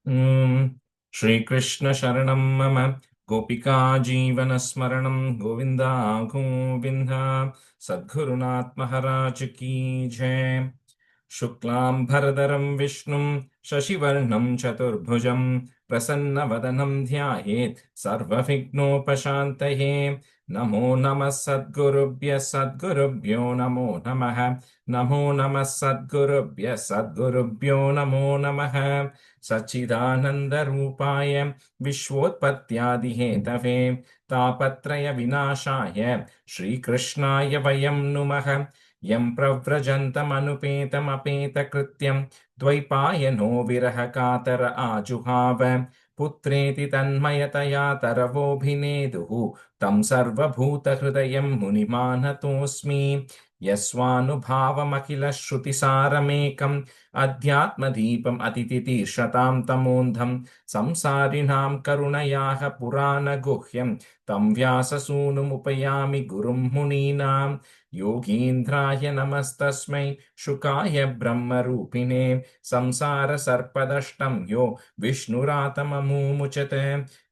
श्रीकृष्ण शरणं मम गोपिका जीवनस्मरणं गोविन्द गोविन्द सद्गुरुनाथ महाराज की जय। शुक्लां भरधरं विष्णुं शशिवर्णं चतुर्भुजं प्रसन्नवदनं ध्यायेत् सर्वविघ्नोपशान्तये। नमो नमः सद्गुरुभ्यः सद्गुरुभ्यो नमो नमः। नमो नमः सद्गुरुभ्यः सद्गुरुभ्यो नमो नमः। सच्चिदानन्दरूपाय विश्वोत्पत्त्यादिहेतवे तापत्रयविनाशाय श्रीकृष्णाय वयं नुमः। यं प्रव्रजन्तमनुपेतमपेतकृत्यं द्वैपायनो विरहकातर आजुहाव पुत्रेति तन्मयतया तरवोऽभिनेदुः तं सर्वभूतहृदयं मुनिमानतोऽस्मि। यस्वानुभावमखिलश्रुतिसारमेकम् अध्यात्मदीपम् अतितितीर्षतां तमोन्धं संसारिणां करुणयाः पुराणगुह्यं तं व्याससूनुमुपयामि गुरुं मुनीनां। योगीन्द्राय नमस्तस्मै शुकाय ब्रह्मरूपिणे संसारसर्पदष्टं यो विष्णुरातममुमुचते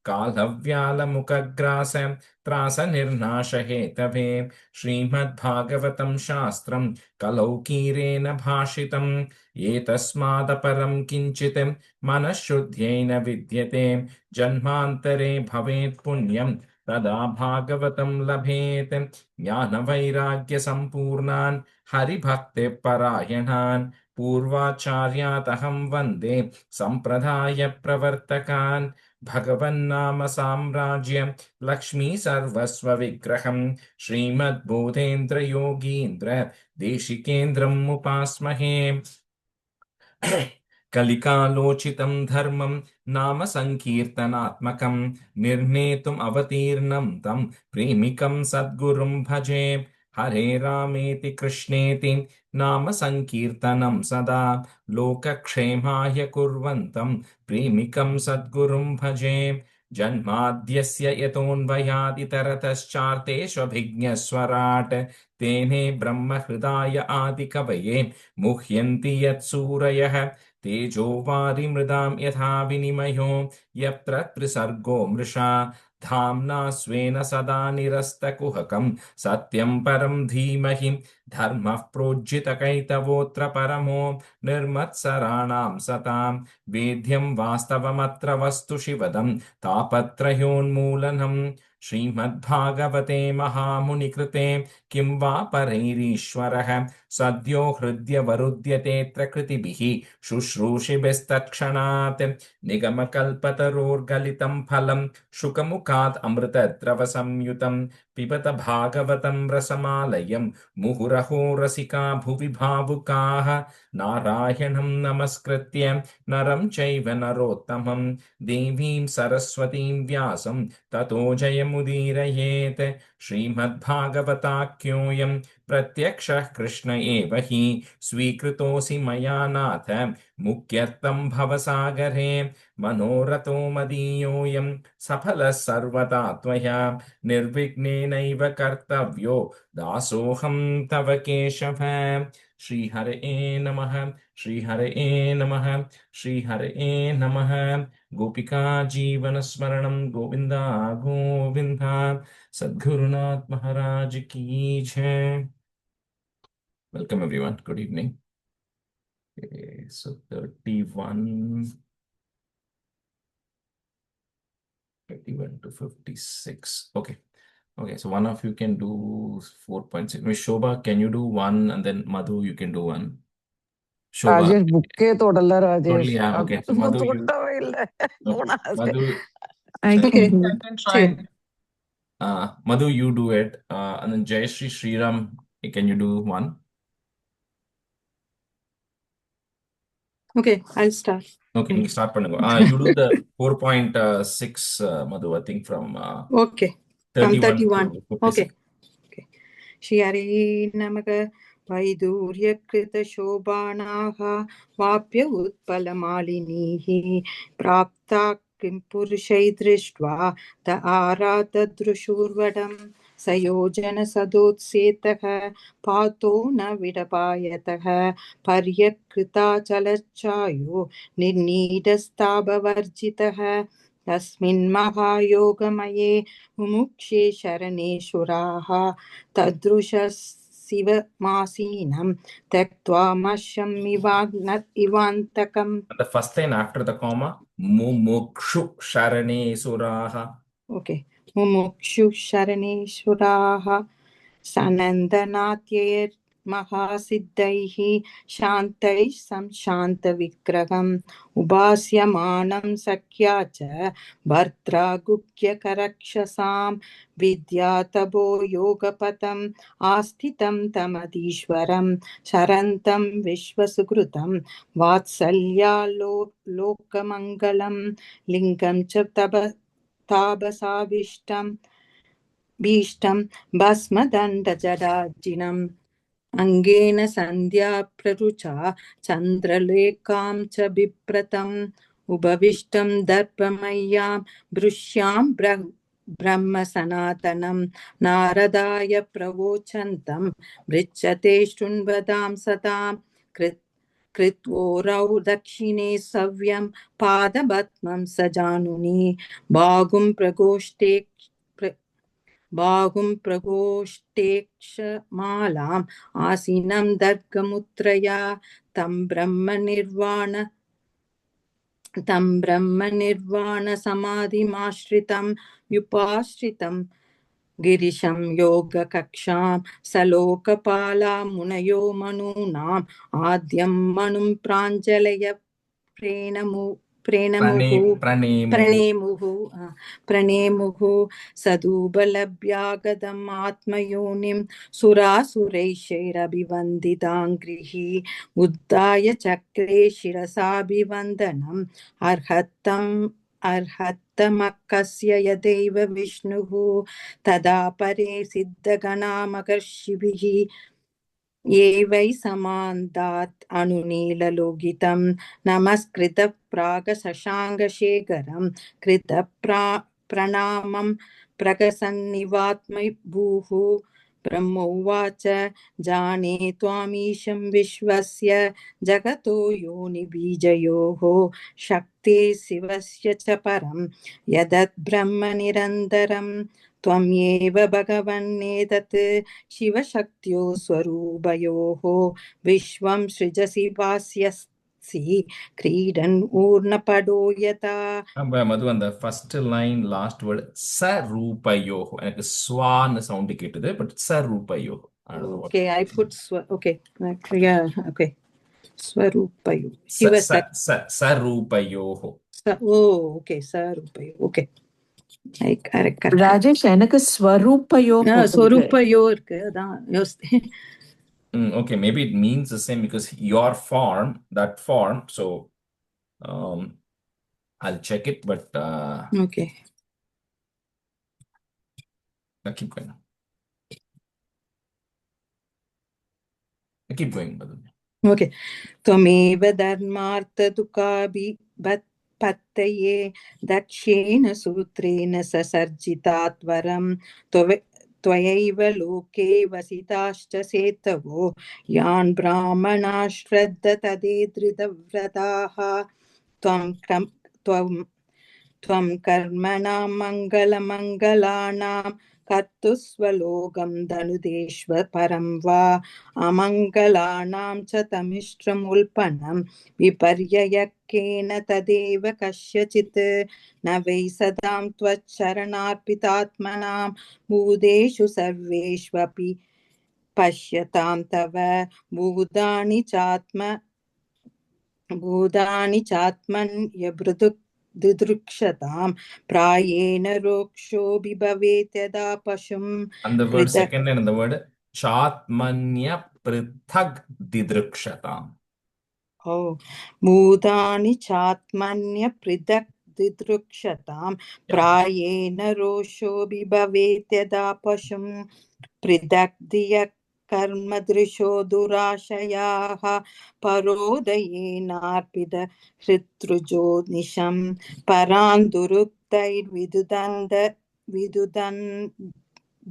कालव्यालमुखग्रास त्रासनिर्नाशहेतवे श्रीमद्भागवतं शास्त्रं कलौकीरेण भाषितम् एतस्मादपरं किञ्चित् मनःशुद्ध्यै न विद्यते जन्मान्तरे भवेत् पुण्यं तदा भागवतं लभेत् ज्ञानवैराग्यसम्पूर्णान् हरिभक्तिपरायणान् पूर्वाचार्यातहं वन्दे सम्प्रदायप्रवर्तकान् भगवन्नाम साम्राज्यं लक्ष्मी सर्वस्वविग्रहं श्रीमद्बोधेन्द्रयोगीन्द्र देशिकेन्द्रम् उपास्महे। कलिकालोचितं धर्मं नाम संकीर्तनात्मकं निर्णेतुम् अवतीर्णं तं प्रेमिकं सद्गुरुं भजे। हरे रामेति कृष्णेति नाम संकीर्तनं सदा लोकक्षेमाय कुर्वन्तं प्रेमिकं सद्गुरुं भजे। जन्माद्यस्य यतोऽन्वयादितरतश्चार्तेष्वभिज्ञस्वराट् तेने ब्रह्महृदाय आदिकवये मुह्यन्ति यत्सूरयः तेजो वारिमृदां यथा विनिमयो यत्र त्रिसर्गो मृषा धाम्ना स्वेन सदा निरस्तकुहकं सत्यं परं धीमहि धर्मः प्रोज्झितकैतवोऽत्र परमो निर्मत्सराणां सतां वेद्यं वास्तवमत्र वस्तु शिवदं तापत्रयोन्मूलनम् श्रीमद्भागवते महामुनिकृते किं वा परैरीश्वरः सद्यो हृद्यवरुध्यतेऽत्र कृतिभिः शुश्रूषिभिस्तत्क्षणात् निगमकल्पतरोर्गलितं फलं शुकमुखात् अमृतद्रवसंयुतं पिबत भागवतं रसमालयं मुहुरहो रसिका भुवि भावुकाः नारायणं नमस्कृत्य नरं चैव नरोत्तमं देवीं सरस्वतीं व्यासं ततो जयमुदीरयेत् श्रीमद्भागवताख्योऽयं प्रत्यक्षः कृष्ण एव हि स्वीकृतोऽसि मया नाथ मुख्यर्थं भवसागरे मनोरथो मदीयोऽयं सफलः सर्वदा त्वया निर्विघ्नेनैव कर्तव्यो दासोऽहं तव केशव। श्रीहरये नमः श्रीहरये नमः श्रीहरये नमः। गोपिका जीवनस्मरणं गोविन्द गोविन्द सद्गुरुनाथ महाराज की जय। Welcome everyone. Good evening. Okay, so 31 to 56. Okay. Okay, so one of you can do 4.6. Miss Shobha, can you do one? And then Madhu, you can do one. Shobha. Rajesh, booke todalla Rajesh. Totally, yeah. Okay, so Madhu, you. Madhu, I can try. Madhu, you do it. And then Jayashree Sriram, can you do one? Okay, I'll start. Okay, you start பண்ணுங்க. You do the 4.6, Madhu, I think from Okay, from 31. to 56. Okay. Shri Hare Namaha वैदूर्यकृतशोभानाः वाप्य उत्पलमालिनीः प्राप्ता किं पुरुषै दृष्ट्वा त आरातदृशूर्वडं सयोजन सदोत्सेतः पातो न विडपायतः पर्यकृताचलच्चायो निर्नीडस्ताभवर्जितः तस्मिन् महायोगमये मुमुक्षे शरणेश्वराः तदृशशिवमासीनं त्यक्त्वा मशम् इवान्तकम्. The first line after the comma, mumukshu sharane suraha. Okay. मुमुक्षु शरणेश्वराः सनन्दनात्यैर् महासिद्धैः शान्तैः संशान्तविग्रहम् उपास्यमानं सख्या च भर्त्रा गुह्यकरक्षसां विद्यातपो योगपतम् आस्थितं तमधीश्वरं शरन्तं विश्वसुकृतं वात्सल्यालोकमङ्गलं लिङ्गं च तापसाभीष्टं भस्मदण्डजडार्जिनम् अङ्गेन सन्ध्या प्ररुचा चन्द्रलेखां च बिभ्रतम् उपविष्टं दर्पमय्यां भृश्यां ब्रह्म सनातनं नारदाय प्रवोचन्तं पृच्छते शृण्वतां सतां कृत्वोरौ दक्षिणे सव्यं पादपद्मं स जानुनी बाहुं प्रगोष्ठेक्षमालाम् आसीनं दर्गमुत्रया तं ब्रह्म समाधिमाश्रितं युपाश्रितं गिरिशं योगकक्षां सलोकपाला मुनयो मनूनाम् आद्यं मनुं प्राञ्जलय प्रणेमुः सदुपलभ्यागतम् आत्मयोनिं सुरासुरैश्चैरभिवन्दिताङ्घ्रिः उद्धाय चक्रे शिरसाभिवन्दनम् अर्हत्तमकस्य यदैव विष्णुः तदा परे सिद्धगणामकर्षिभिः ये वै समान्तात् अनुनीललोकितं नमस्कृत प्रागशशाङ्गशेखरं कृत प्रणामं प्रकसन्निवात्मभूः ब्रह्मोवाच जाने त्वामीशं विश्वस्य जगतो योनिबीजयोः शक्ते शिवस्य च परं यदत् ब्रह्म निरन्तरं त्वमेव भगवन्नेतत् शिवशक्त्यो स्वरूपयोः विश्वं सृजसि भास्यसि क्रीडन् ऊर्णपडो यथा. Madhu, on the first line, last word, sarupayoho. எனக்கு ஸ்வான்னு சவுண்ட் கேட்டது, but sarupayoho. Okay, I put okay. Yeah, okay. Swarupayo. Sarupayoho. Oh, okay, Sarupayo. Okay. Correct. Rajesh எனக்கு ஸ்வரூபயோ ஸ்வரூபயோ இருக்கு அதான் யோசித்தேன். Okay, maybe it means the same because your form, that form, so I'll check it, but okay. I'll keep going. I keep going, Madhu. Okay. त्वमेव धर्मार्थदुःखाभिपत्तये दक्षेण सूत्रेण ससर्जितात्वरं त्वयैव लोके वसिताश्च सेतवो यान् ब्राह्मणाः श्रद्ध तदे धृतव्रताः त्वं कर्मणां मङ्गलानां कर्तुस्वलोकं धनुदेश्व परं वा अमङ्गलानां च तमिष्ट्रमुल्पनं विपर्ययकेन तदेव कस्यचित् न वै सदां त्वच्चरणार्पितात्मनां भूतेषु सर्वेष्वपि पश्यतां तव भूतानि चात्मन्यभृदुक् दिदृक्षतां प्रायेण रोक्षोऽपि भवेत् यदा पशुम्. And the word second and the word chatmanya prithag didrukshatam. Oh, bhutani chatmanya prithag didrukshatam prayena roshoऽपि भवेत् यदा पशुम् पृथक् दियः कर्मदृशो दुराशयाः परोदयेनार्पित हृतृजो निशं परान् दुरुक्तैर्विदुदन्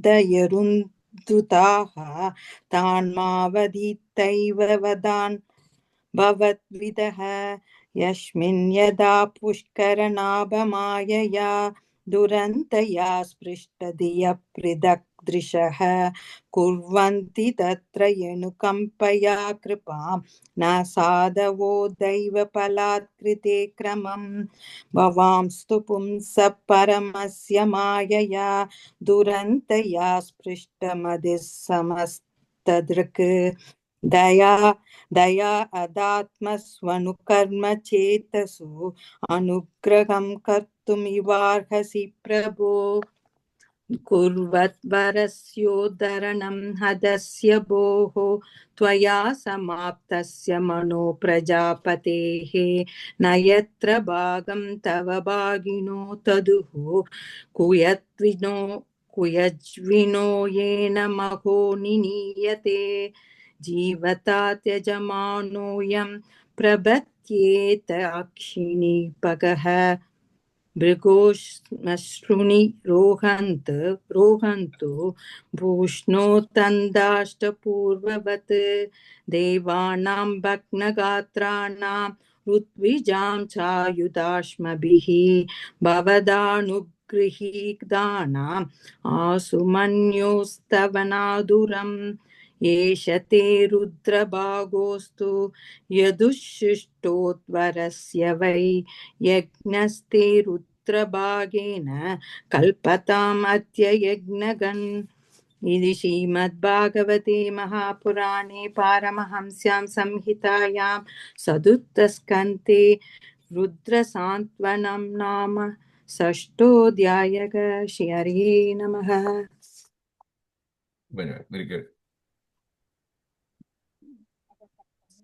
दयरुन्दुताः तान्मावदितैव वदान् भवद्विदः यस्मिन् यदा पुष्करनाभमायया दुरन्तया स्पृष्टधियः पृथग्दृशः कुर्वन्ति तत्र यनुकम्पया कृपां न साधवो दैवफलात्कृते क्रमं भवांस्तु पुंसः परमस्य मायया दुरन्तया स्पृष्टमधिः समस्तदृक् दया अदात्मस्वनुकर्म चेतसु अनुग्रहं कर्तुमिवार्हसि प्रभो कुर्वद्वरस्योद्धरणं हदस्य भोः त्वया समाप्तस्य मनो प्रजापतेः न यत्र भागं तव भागिनो तदुः कुयज्विनो येन महो निनीयते जीवता त्यजमानोऽयं प्रबध्येत अक्षिणीपगः भृगोश्मश्रुणि रोहन्तु भूष्णो तन्दाष्टपूर्ववत् देवानां भग्नगात्राणां ऋत्विजां चायुधाश्मभिः भवदानुगृहीतानाम् आसुमन्योस्तवनादुरम् एष ते रुद्रभागोऽस्तु यदुशिष्टोत्वरस्य वै यज्ञस्ते रुद्रभागेन कल्पतामद्य यज्ञगन् इति श्रीमद्भागवते महापुराणे पारमहंस्यां संहितायां चतुर्थस्कन्धे रुद्रसान्त्वनं नाम षष्ठोऽध्यायः। श्री हरये नमः। Very good.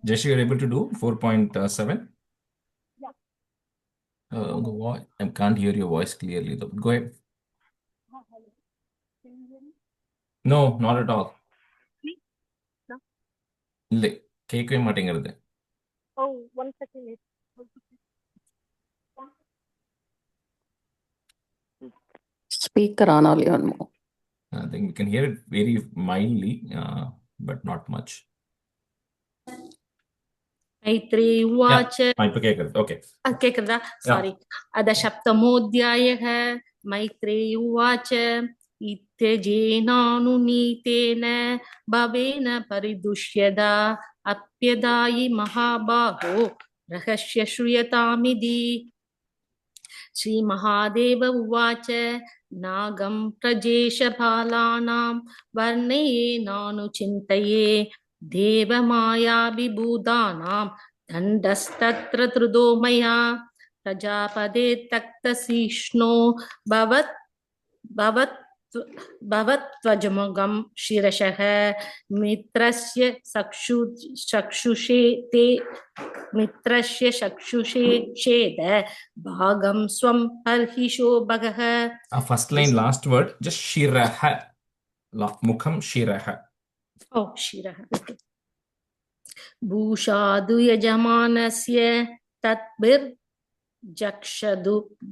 Jesh, you are able to do 4.7? I can't hear your voice clearly though. Go ahead. No, not at all. இல்லை கேட்கவே மாட்டேங்கிறது. Speaker ஆனாலே ஒன்றும் I think we can hear it very mildly, but not much. मैत्री उवाच இப்போ கேட்குறது. Okay கேக்குறதா? Sorry. अद सप्तमोऽध्यायः। मैत्रेयी उवाच इत्यजेनानुनीतेन भवेन परिदुष्यदा अप्यदायि महाबाहो रहस्य श्रूयतामिति। श्रीमहादेव उवाच नागं प्रजेशबालानां वर्णयेनानुचिन्तये देवमायाभिभूतानां दण्डस्तत्र त्रिदो मया प्रजापदे तक्तशीष्णो भवत्वजमुगं शिरसः मित्रस्य चक्षुषे ते मित्रस्य चक्षुषे छेद भागं स्वं पर्हिषो भगः। First line, last word, just shiraha. Mukham shiraha. Oh, shiraha. Okay. भूषादु यजमानस्य तद्भिर्जक्षदु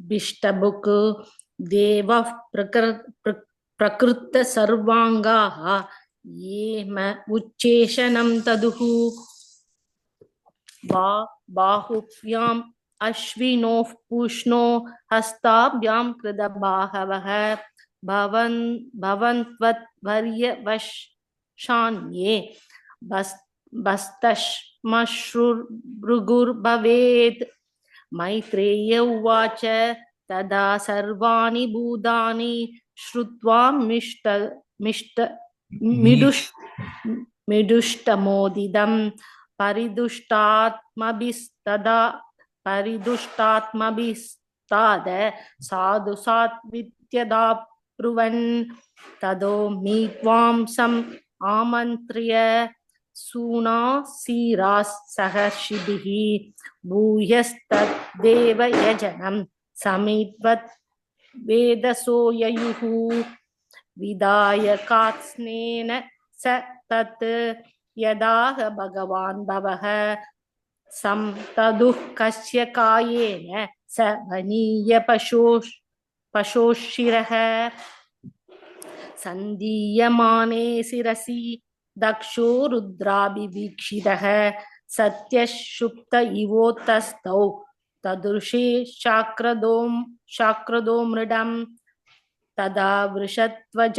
बिष्टबुक् देवः प्रकृत सर्वांगाः ये म उच्चेषणं तदुः बाहुभ्याम् अश्विनोः पूष्णो हस्ताभ्यां कृतबाहवः भवन्त्वद्वर्यवशान्ये बस्तश्मश्रुर्भृगुर्भवेत्। मैत्रेय उवाच तदा सर्वाणि भूतानि श्रुत्वा मिडुष्टमोदितं परिदुष्टात्मभिस्ताद साधु सात्वित्यदा ब्रुवन् तदो मीत्वांसम् आमन्त्र्य सूनासीराः सहर्षिभिः भूयस्तद्देव यजनं समीपत् वेदसो ययुः विदायकात्स्नेन स तत् यदाह भगवान् भवः तदुः कस्य कायेन स वनीय पशोशिरः सन्दीयमाने शिरसि दक्षो रुद्राभिवीक्षितः सत्यशुप्त इवोतस्थौ तदृशे शाक्रदो मृडम् तदा वृषध्वज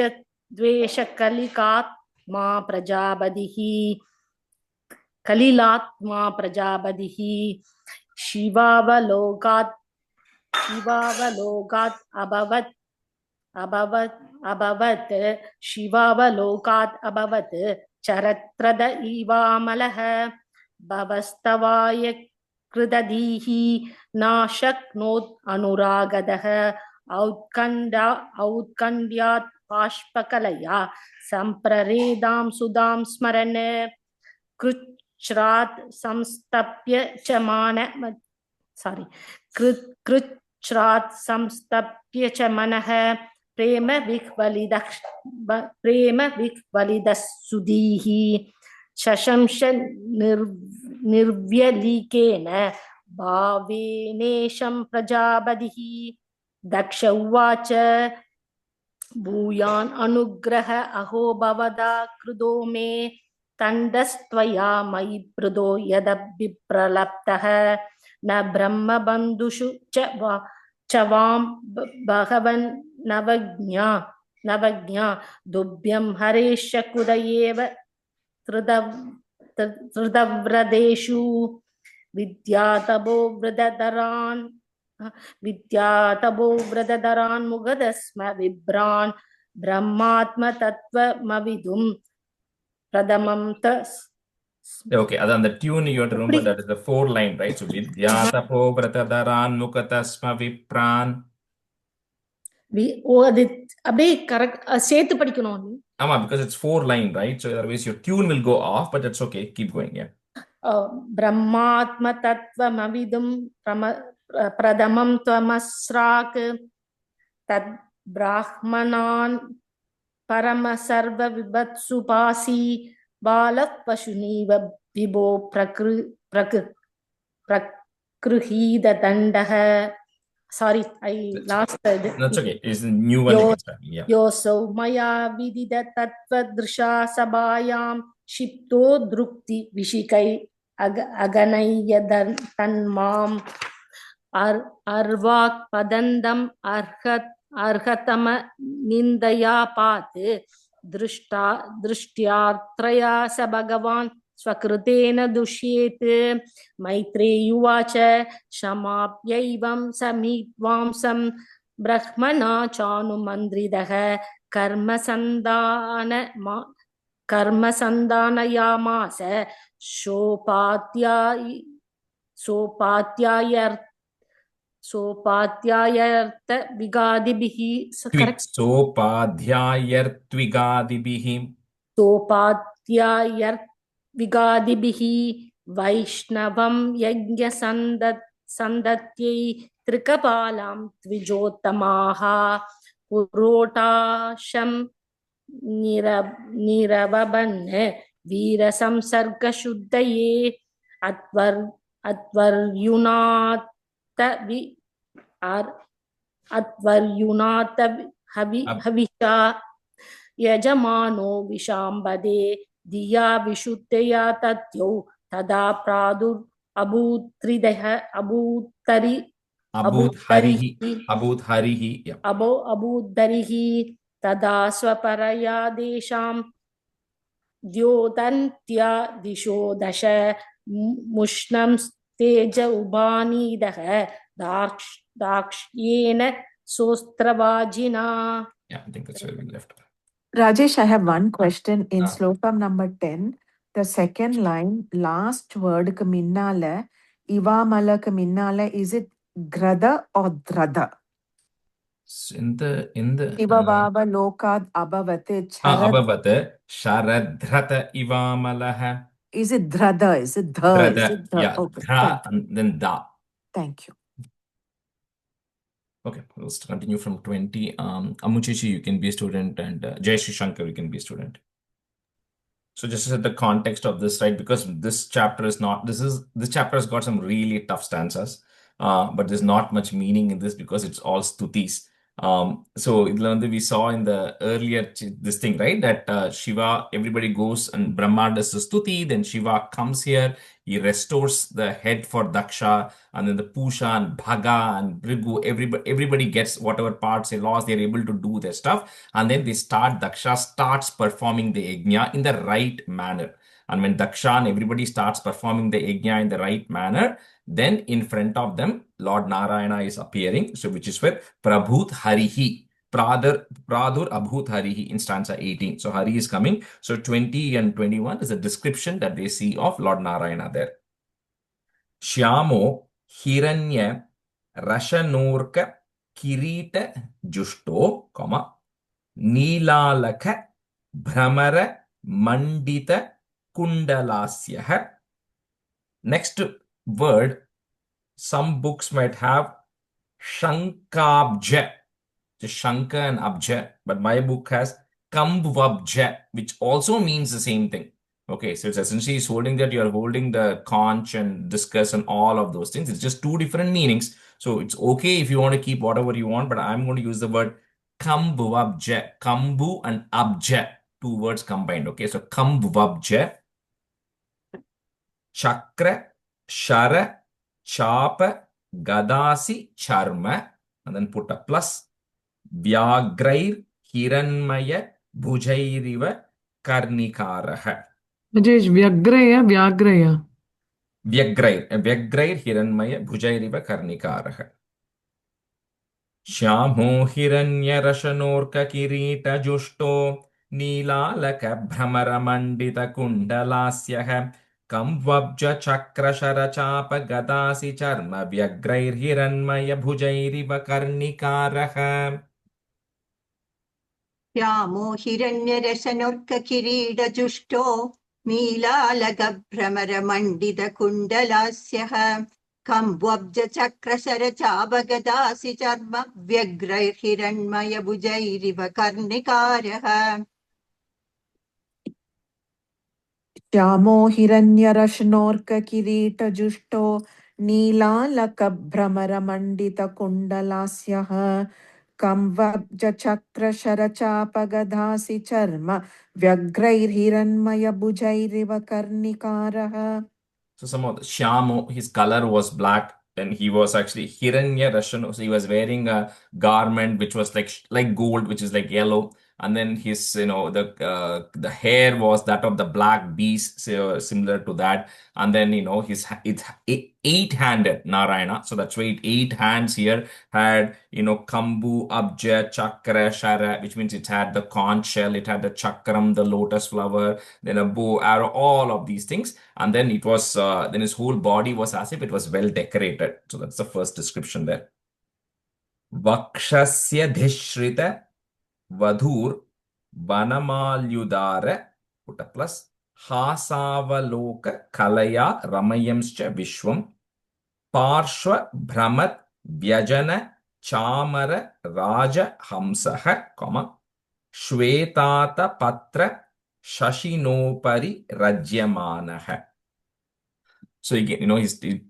द्वेषकलिकात्मा प्रजापतिः कलिलात्मा प्रजापतिः शिवावलोकात् अभवत् शिवावलोकात् अभवत् चरत्रद इवामलः भवस्तवाय कृदधीः नाशक्नोत् अनुरागदः औत्कण्ड्यात् बाष्पकलया सम्प्ररेदां सुधां स्मरन् कृच्छ्रात् संस्तप्य च कृच्छ्रात् संस्तप्य च मनः प्रेम विह्वलिदः शशंस निर्व्यलीकेन भावेनेशं प्रजापतिः दक्ष उवाच भूयान् अनुग्रह अहो भवदा कृदो मे तण्डस्त्वया मयि पृदो यदभिप्रलप्तः न ब्रह्मबन्धुषु च वां भगवन् नवज्ञा दुभ्यं हरेश कुद एव त्रिदव्रदेषु विद्यातपो व्रतधरान् मुगदस्म विभ्रान् ब्रह्मात्मतत्त्वमविदुं प्रथमं Okay, and then the tune you have to remember that is the 4 line, right? So Vidyatapo Vratadaran Mukatasma Vipran. அது அப்படியே கரெக்ட் சேர்த்து படிக்கணும். Because it's 4 line, right? So otherwise your tune will go off, but that's okay. Keep going, yeah. ब्रह्मात्म तत्त्वमविदुं प्रथमं त्वमस्राक् तद् ब्राह्मणान् परम सर्व विभत्सुपासी बालः पशुनीव विभो प्रकृहीददण्डः. Sorry, I lost it. That's okay. It's a new one. Yeah. Yoso maya vidida tattva drisha sabhayam shipto drukti vishikai aganaya tanmam arvak padandam arhatama nindaya pat दृष्ट्यात्रया स भगवान् स्वकृतेन दुष्येत् मैत्रेयुवाच क्षमाप्यैवं समीत्वांसं ब्रह्मणा चानुमन्त्रितः कर्मसन्धानयामास सोपाध्यायर्त्विगादिभिः वैष्णवं यज्ञसन्दत्यै त्रिकपालां द्विजोत्तमाः पुरोटाशं निरवबन् वीरसंसर्गशुद्धये अत्वर्युनाथ हविषा यजमानो विशाम्बदे दिया विशुद्धया तथ्यौ तदा अबूद्धरिः तदा स्वपरया देशां द्योतन्त्या दिशो दश मुष्णं तेज उभानीदः दाक्ष्येन सोस्त्रवाजिना. Yeah, I think that's where we left. Rajesh, I have one question. In slokam number 10, the second line, last word minnala, ivamala minnala, is it grada or drada? In the Ivavava lokad abhavate abhavate sharadhrata ivamalaha. Is it drada? Is it dha? Drada, Is it dha? yeah, Okay, dha and then da. Thank you. Okay, let's continue from 20. Amuchichi, you can be a student, and Jayashree Shankar, you can be a student. So just to set the context of this, right? Because this chapter is not, this chapter has got some really tough stanzas, but there's not much meaning in this because it's all stutis. So we saw in the earlier this thing, right? That Shiva, everybody goes and Brahma does the stuti, then Shiva comes here, he restores the head for Daksha, and then the Pusha and Bhaga and Bhrigu, everybody gets whatever parts they lost, they're able to do their stuff, and then Daksha starts performing the yajna in the right manner. And when Daksha and everybody starts performing the yajna in the right manner, then in front of them, Lord Narayana is appearing, so which is where Prabhut Harihi, Pradur Abhut Harihi in stanza 18. So Hari is coming. So 20 and 21 is a description that they see of Lord Narayana there. Shyamo Hiranya Rashanorka Kirita Justo, Neelalaka Bhramara Mandita Kundalasya. Next word, some books might have Shankabja, just Shanka and Abja, but my book has Kambvabja, which also means the same thing. Okay, so it's essentially holding that you're holding the conch and discus and all of those things. It's just two different meanings. So it's okay if you want to keep whatever you want, but I'm going to use the word Kambvabja, Kambu and Abja, two words combined. Okay, so Kambvabja, Chakra, Shara, Chapa, Gadasi, Charma, and then put a plus. Vyagrair, Hiranmaya, Bhujairiva, Karnikaraha. Rajesh, Vyagraya, Vyagraya. Vyagrair, Hiranmaya, Bhujairiva, Karnikaraha. Shyamo Hiranya Rashanorka Kirita Justo, Neelalaka Bhramara Mandita Kundalasyaha. Kamvabja Chakra Shara Chapa Gadasi Charma Vyagrair Hiranmaya Bhujairiva Karnikaraha. Shyamo Hiranyarashanorka Kireedajusto Neelalagabhramara Kundalasyaha Kambvabja Chakrashara Chabagadasi Charma Vyagrair Hiranmaya Bhujairiva Karnikaraha. Shyamo Hiranyarashanorka Kirita Justo Neelalaka Bhramara Mandita Kundalasyaha Kamvabja Chakra Sharachapa Gadhasi Charma Vyagrair Hiranmaya Bhujairiva Karnikaraha. So some of the Shyamo, his color was black. Then he was actually Hiranya Rashano. So he was wearing a garment which was like gold, which is like yellow. And then his, the hair was that of the black beast, so similar to that. And then, it's eight-handed Narayana. So that's why 8 hands here had, Kambu, Abja, Chakra, Shara, which means it had the conch shell, it had the chakram, the lotus flower, then a bow, arrow, all of these things. And then it was, then his whole body was as if it was well decorated. So that's the first description there. Vakshasya Dhishrita Vadhur Vanamalyudara, put a plus, Hasavaloka Kalaya Ramayamscha Vishwam, Parshva Brahmat Vyajana Chamara Raja Hamsaha, Shvetata Patra Shashinopari Rajyamanaha. So again,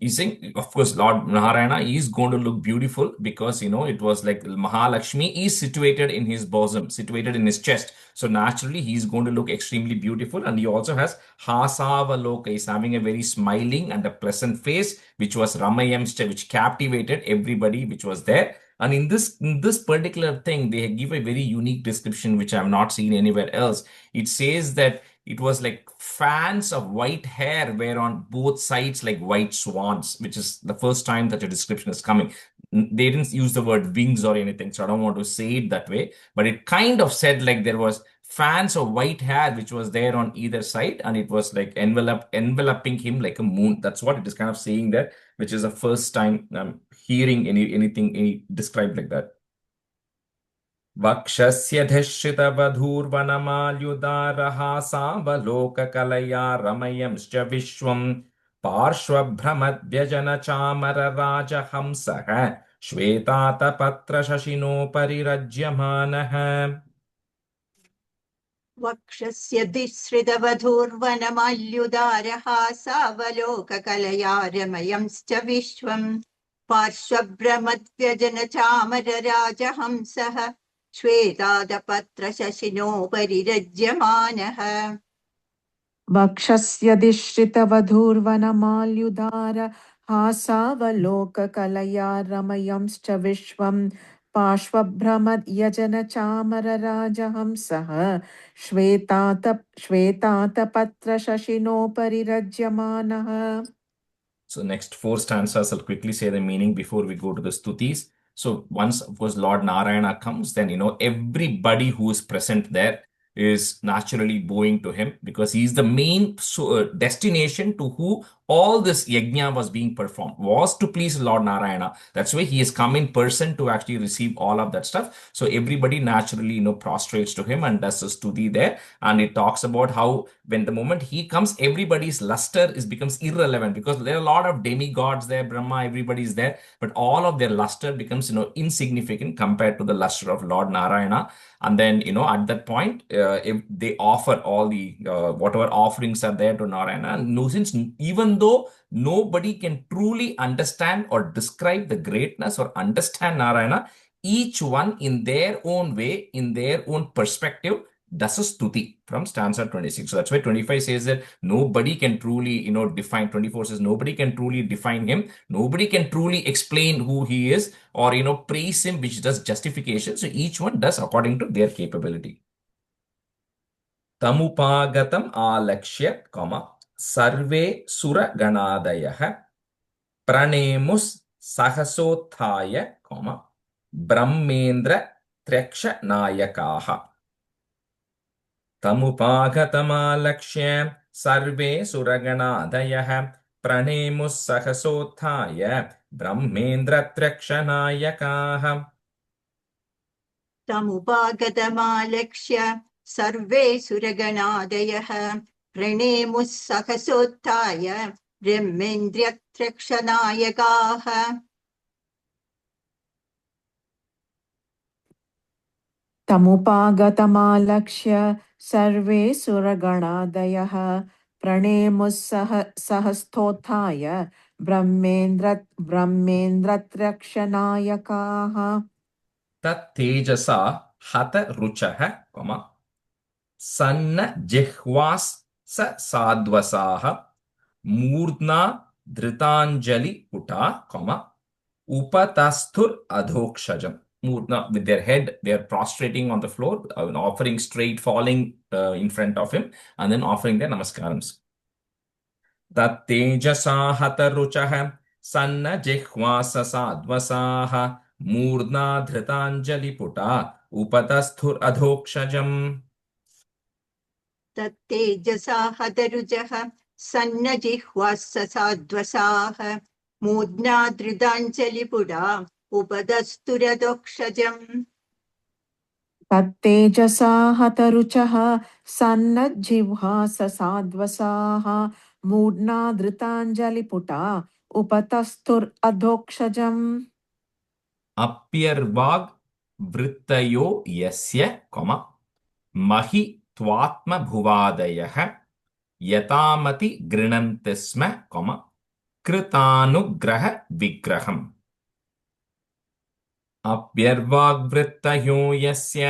he's saying, of course, Lord Narayana is going to look beautiful because, it was like Mahalakshmi is situated in his bosom, situated in his chest. So naturally, he's going to look extremely beautiful. And he also has Hasavaloka, he's having a very smiling and a pleasant face, which was Ramayamscha, which captivated everybody which was there. And in this particular thing, they give a very unique description, which I have not seen anywhere else. It says that it was like fans of white hair were on both sides like white swans, which is the first time that a description is coming. They didn't use the word wings or anything, so I don't want to say it that way. But it kind of said like there was fans of white hair which was there on either side, and it was like enveloping him like a moon. That's what it is kind of saying there, which is the first time I'm hearing anything described like that. Vakshasya Dhishita Vadhurvanamalyudaraha Savaloka Kalaya Ramayamscha Vishwam Parshva Brahmat Vyajana Chamara Raja Hamsaha Shvetata Patra Shashino Parirajyamanaha. Vakshasya Dhisridavadhurvanamalyudaraha Savaloka Kalaya Ramayamscha Vishwam पार्श्वभ्रमद्व्यजनचामरराजहंसः श्वेतादपत्रशशिनोपरि रज्यमानः वक्षस्यधिश्रितवधूर्वनमाल्युधार हासावलोककलया रमयंश्च विश्वं पार्श्वभ्रमद्यजनचामरराजहंसः श्वेतातपत्रशशिनोपरि रज्यमानः. So next four stanzas, I'll quickly say the meaning before we go to the stutis. So once, of course, Lord Narayana comes, then, everybody who is present there is naturally bowing to him because he is the main destination to who all this yajna was being performed, was to please Lord Narayana. That's why he has come in person to actually receive all of that stuff. So everybody naturally, prostrates to him and does a stuti there. And it talks about how when the moment he comes, everybody's luster becomes irrelevant because there are a lot of demigods there, Brahma, everybody is there, but all of their luster becomes, insignificant compared to the luster of Lord Narayana. And then, at that point, if they offer all the whatever offerings are there to Narayana, and since even though nobody can truly understand or describe the greatness or understand Narayana, each one in their own way, in their own perspective, does a stuti from stanza 26. So that's why 25 says that nobody can truly, define. 24 says nobody can truly define him. Nobody can truly explain who he is or, praise him, which does justification. So each one does according to their capability. Tamupagatam alakshya, sarve sura ganadayah pranemus sahasothaya, brahmendra treksha nayakaha. Tamupagatamaalakshya sarve suraganadayah pranemus sahasothaya brahmendra trekshanayakaha. तमुपागतमालक्ष्य सर्वे सुरगणादयः प्रणेमुः सहसोत्थाय ब्रह्मेन्द्रयत्रक्षनायकाः तमुपागतमालक्ष्य सर्वे सुरगणादयः प्रणेमुः सहस्थोत्थाय ब्रह्मेन्द्रत्रक्षनायकाः. तत्तेजसा हत रुचः, सन्न जिह्वास् स साध्वसाः मूर्ध्ना धृताञ्जलि पुटा, upataस्थुर adhokshajam. Murna, with their head, they are prostrating on the floor, offering straight, falling in front of him, and then offering their namaskarams. Tattejasa hata ruchah sanna jihvasa sadvasaha मूर्ध्ना धृताञ्जलि पुटा उपतस्थुर अधोक्षजम्. तत्तेजसा हतरुजः सन्नजिह्वाः साध्वसाः मूर्ध्ना धृताञ्जलिपुटा उपदस्तुरधोक्षजम्. तत्तेजसा हतरुचः सन्नज्जिह्वाः साध्वसाः मूर्ध्ना धृताञ्जलिपुटा उपतस्थुरधोक्षजम्. अप्यर्वाग् वृत्तयो यस्य, महि त्वात्मभुवादयः यतामति गृणन्ति स्म, कृतानुग्रह विग्रहम्. अप्यर्वाग्वृत्तयो यस्य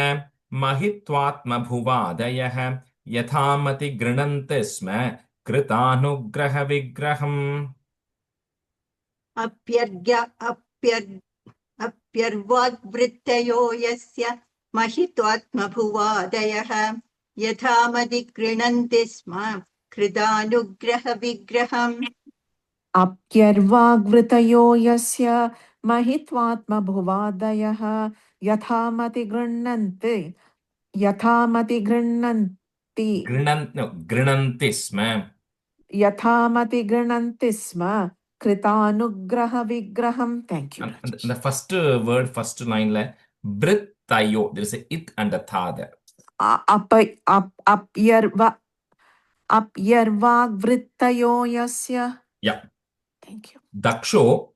महि त्वात्मभुवादयः यथामति गृणन्ति स्म, कृतानुग्रह विग्रहम्. अप्यर्वाग्वृत्तयो यस्य महित्वात्मभुवादयः यथामति गृह्णन्ति स्म कृतानुग्रहविग्रहम्. अप्यर्वाग्वृतयो यस्य महित्वात्मभुवादयः यथामति गृह्णन्ति स्म. यथामति गृह्णन्ति स्म कृतानुग्रहविग्रहम्. Thank you. And the first word, first line, brittayo, there is a it and a tha there. Apyarvagvrittayo yasya. Yeah. Thank you. Daksho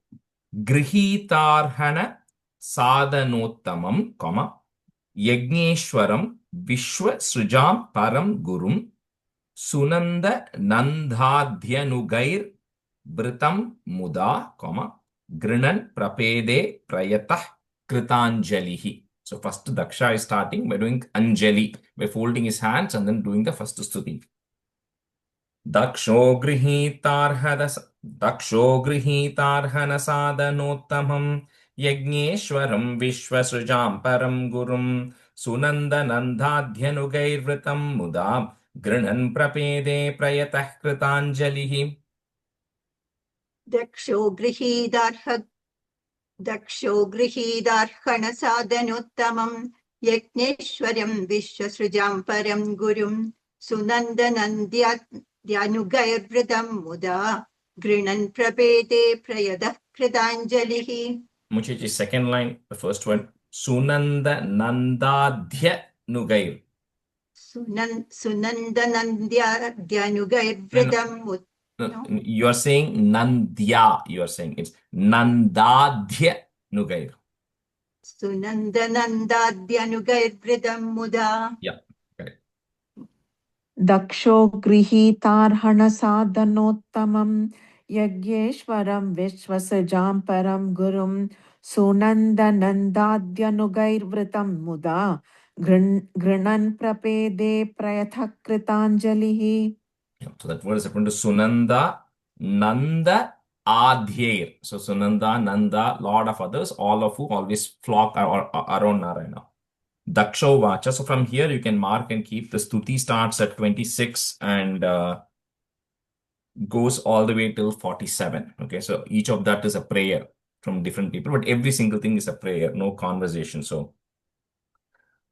grihitarhana sadhanottamam, yajneshwaram vishwa srijam param gurum sunanda nandhadhyanugair britam muda, Grinan prapede prayatah kritanjalihi. So first Daksha is starting by doing Anjali, by folding his hands and then doing the first stuti. Daksho gृहीतार्हन साधनोत्तमं यज्ञेश्वरं विश्वसृजां परं गुरुं सुनन्दनन्दाध्यनुगैर्वृतं मुदा गृह्णन् प्रपेदे प्रयतः कृताञ्जलिः. दक्षो गृहीदार्हणसाधनोत्तमं यज्ञेश्वरं विश्वसृजां परं गुरुं सुनन्दनन्द्यानुगैर्वृतं मुदा गृह्णन् प्रपेदे प्रयतः कृताञ्जलिः. Muchichi, second line, the first one. Sunanda Nandadhya Nugair. Sunandanandyanugairvridam. No, you are saying Nandya. You are saying it's Nandadhya Nugair. Sunandanandadyanugairvridam muda. Yeah, correct. Daksho grihitarhana sadhanottamam yajneshwaram vishwasajam param gurum sunanda nandadyanugairvritam muda grinan prapede prayathak kritanjalihi. Yeah, so that word is happened to Sunanda Nanda Adhyair. So Sunanda, Nanda, lot of others, all of who always flock around Narayana. Daksho Vacha. So from here you can mark and keep. The stuti starts at 26 and goes all the way till 47. Okay, so each of that is a prayer from different people, but every single thing is a prayer, no conversation. So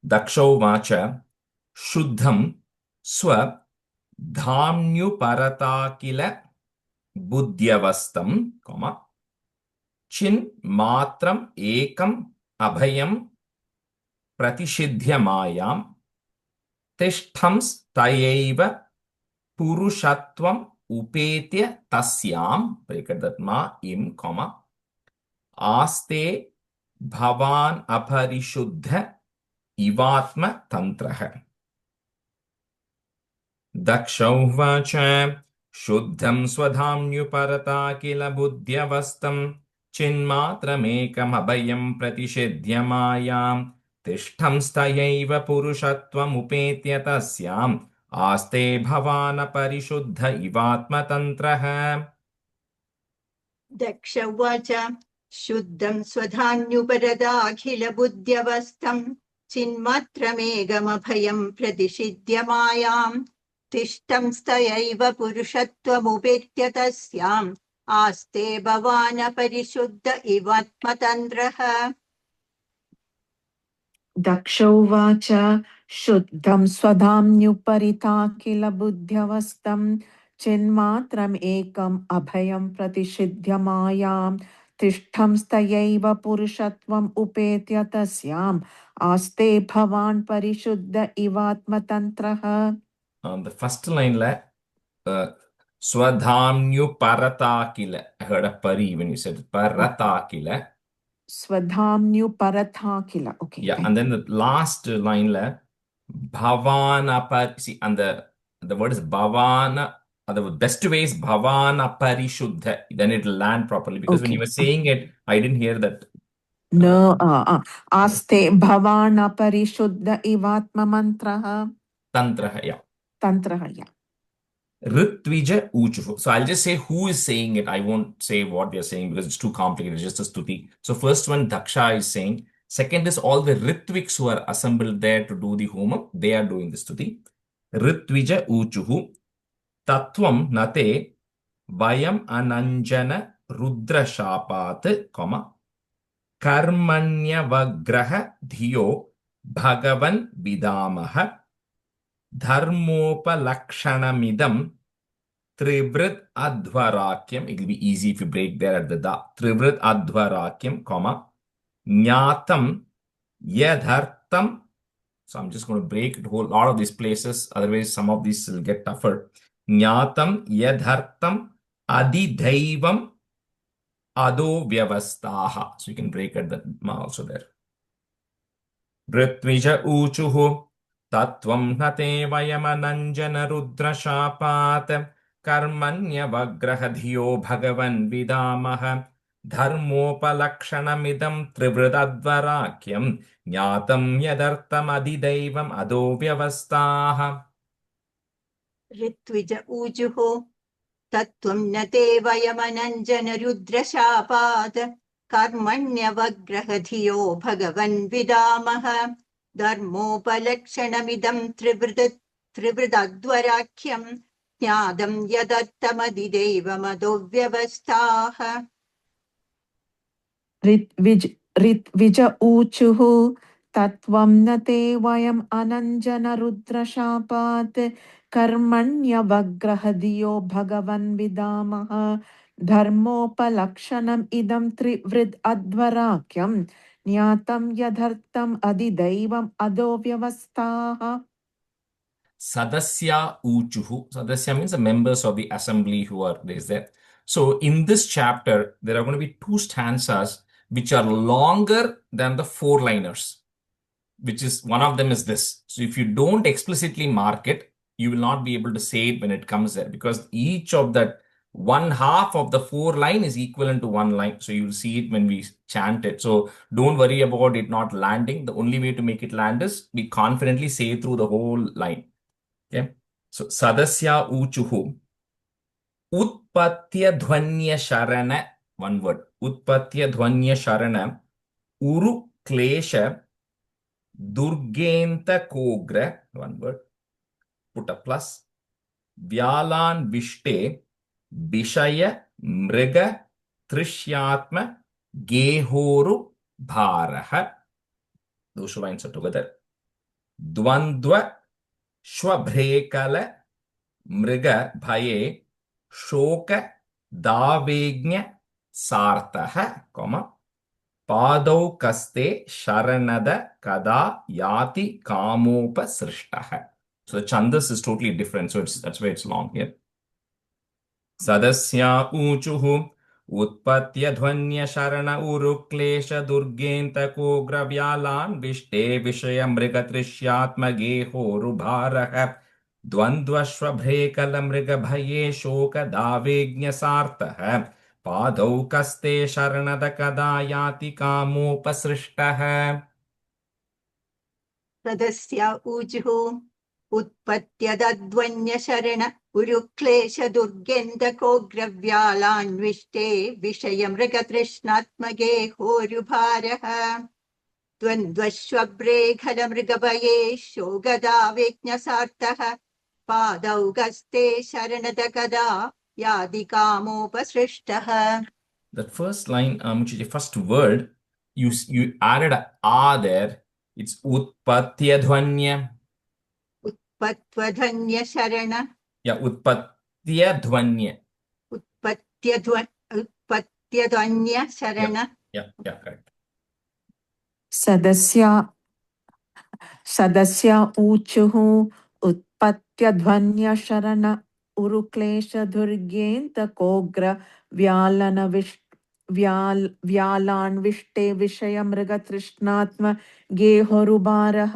Daksho Vacha Shuddham Swa Dhamnyuparata Kila Buddhyavastam, Chin Matram Ekam Abhayam Pratishidhyamayam Tishthams Tayaiva Purushatvam Upetya Tasyam, break at that ma im, Aste Bhavan Aparishuddha Ivatma Tantraha. Daksha Vacha Shuddham Swadhamnyuparata Kila Buddhyavastam Chinmatramekam Abhayam Pratishidhyamayam Tishtham Stayaiva Purushatvam Upetya Tasyam Aste Bhavana Parishuddha Ivatma Tantraha. Dakshavacha Shuddham Swadhanyuparadakhila Buddhyavastam Chinmatramegam Pradishidyamayam Tishtam Stayaiva Purushattvamupetya Tasyam Aste Bhavana Parishuddha Ivatmatandraha. Dakshovacha Shuddham Swadhamnyuparita Kila Buddhyavastam Chinmatram Ekam Abhayam Pratishidhyamayam Tishtham Stayaiva Purushatvam Upetya Tasyam Aste Bhavan Parishuddha Ivatmatantraha. The first line la Swadhamnyu Paratakila. I heard a pari when you said Paratakila. Swadhamnyu Parathakila. Okay. Yeah, and then the last line la Bhavana. See, and the word is Bhavana. The best way is Bhavana Parishuddha. Then it will land properly. Because when you were saying it, I didn't hear that. No, Aste Bhavana Parishuddha Ivatma Mantraha. Tantraha, yeah. Tantraha, yeah. Ritvija Uchuhu. So I'll just say who is saying it. I won't say what they're saying because it's too complicated. It's just a stuti. So first one, Daksha is saying. Second is all the Ritviks who are assembled there to do the homa. They are doing the stuti. Ritvija Uchuhu. Tatvam Nate Vayam Ananjana Rudra Shapat, Karmanya Vagraha Dhiyo Bhagavan Vidamaha Dharmopalakshanamidam Trivrit Adhvarakyam. It will be easy if you break there at the da. Trivrit Adhvarakyam, Nyatam Yadhartam. So I'm just going to break a whole lot of these places. Otherwise, some of these will get tougher. Nyatam Yadhartam Adidhaivam Ado Vyavastaha. So you can break at the ma also there. Britvija Uchuhu Tatvam Nate Vayamananjana Rudra Shapat Karmanya Vagrahadhiyo Bhagavan Vidamaha धर्मोपलक्षणमिदं त्रिवृतद्वराख्यं ज्ञातं यदर्थमधिदैवम् अधो व्यवस्थाः ऋत्विज ऊजुः तत्त्वं न ते वयमनञ्जनरुद्रशापात् कर्मण्यवग्रहधियो भगवन् विदामः धर्मोपलक्षणमिदं त्रिवृतद्वराख्यं ज्ञातं यदर्थमधिदैवमदोव्यवस्थाः ऋत्विज ऊचुः तत्त्वं न ते वयम् अनञ्जनरुद्रशापात् कर्मण्यवग्रहधियो भगवन् विदामः धर्मोपलक्षणम् इदं त्रिवृद् अध्वराख्यं ज्ञातं यदर्थम् अधिदैवम् अधो व्यवस्थाः Sadasya Uchuhu. Sadasya means the members of the assembly who are there. So in this chapter, there are going to be 2 stanzas which are longer than the 4-liners, which is one of them is this. So if you don't explicitly mark it, you will not be able to say it when it comes there because each of that 1/2 of the 4 line is equivalent to 1 line. So you'll see it when we chant it. So don't worry about it not landing. The only way to make it land is we confidently say through the whole line. Okay. So Sadasya Uchuhu Utpatya Dhvanya Sharana, one word. Utpatya Dhvanya Sharana Uru Klesha Durgenta Kogra, one word. Put a plus. Vyalan Vishte Bishaya Mriga Trishyatma Gehoru Bharaha. Those 2 lines are together. Dvandva Shwabhrekala Mriga Bhaye Shoka Davegnya Sartaha, Padau Kaste Sharanada Kada Yati Kamopa Srishtaha. So the chandas is totally different. So that's why it's long here. Sadasya Uchuhu Utpatya Dhvanya Sharana Uruklesha Durgenta Kogra Vyalan Vishte Vishaya Mrigatrishyatma Geho Rubharaha Dvandvashvabhrekala Mriga Bhaye Shoka Davegnya Sartaha Padau Kaste Sharanada Kada Yati Kamopasrishtaha. सदस्या ऊजुः उत्पत्त्यदध्वन्यशरण उरुक्लेशदुर्गेन्दकोग्रव्यालान्विष्टे विषयमृगतृष्णात्मगे होरुभारः द्वन्द्वश्वभ्रेखलमृगभये शोगदावेज्ञसार्थः पादौ गस्ते शरणदकदा यादि कामोपसृष्टः. That first line, which is the first word, you added a there. It's Utpatya Dhvanya. उत्पत्वधन्य शरण. Yeah, Utpatya Dhvanya. उत्पत्त्यधन्य शरण. Yeah, correct. सदस्या ऊचुः उत्पत्त्यध्वन्य शरण उरुक्लेशदुर्गेन्त कोग्र व्यालान्विष्टे विषयमृगतृष्णात्म गेहोरुबारः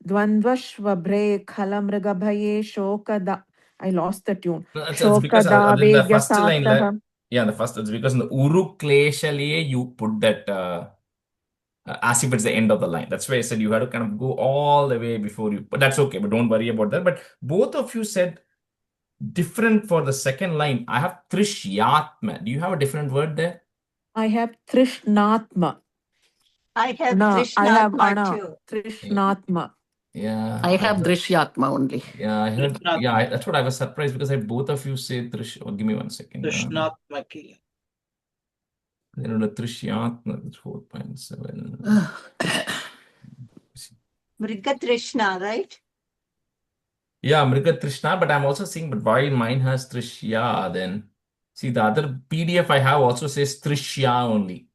द्वन्द्वश्वभ्रे खलमृगभये शोकदा I lost the tune. That's because in the first line, Shokadavegasartah. it's because in the Urukleshaliye you put that as if it's the end of the line. That's why I said you had to kind of go all the way before you, but that's okay. But don't worry about that. But both of you said different for the second line. I have Trishyatma. Do you have a different word there? I have Trishnatma. I have Trishnatma too. Trishnatma. Yeah. I have Drishyatma only. Yeah, I heard. Yeah, that's what I was surprised because both of you say Trish. Oh, give me 1 second. Krishnatmaki. Trishyatma, 4.7. Mrigatrishna, right? Yeah, Mrigatrishna, but I'm also seeing, but why mine has Trishya then? See, the other PDF I have also says Trishya only.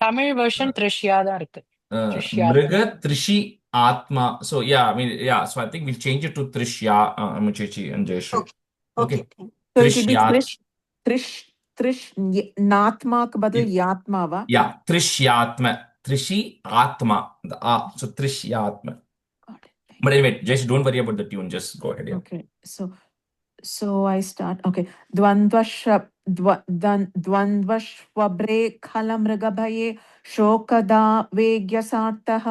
Tamil version Trishya தான் இருக்கு. Mriga Trishi Atma. So yeah, I mean, yeah. So I think we'll change it to Trishya, Amuchechi and Jayashree. Okay. So it will be Natma ke badal Yatma va? Yeah, Trishyatma. Trishi Atma. The so Trishyatma. But anyway, just don't worry about the tune. Just go ahead. Yeah. Okay. So I start. Okay. Dvandva द्वन्द्वश्वभ्रे खलमृगभये शोकदा वेग्यसार्तः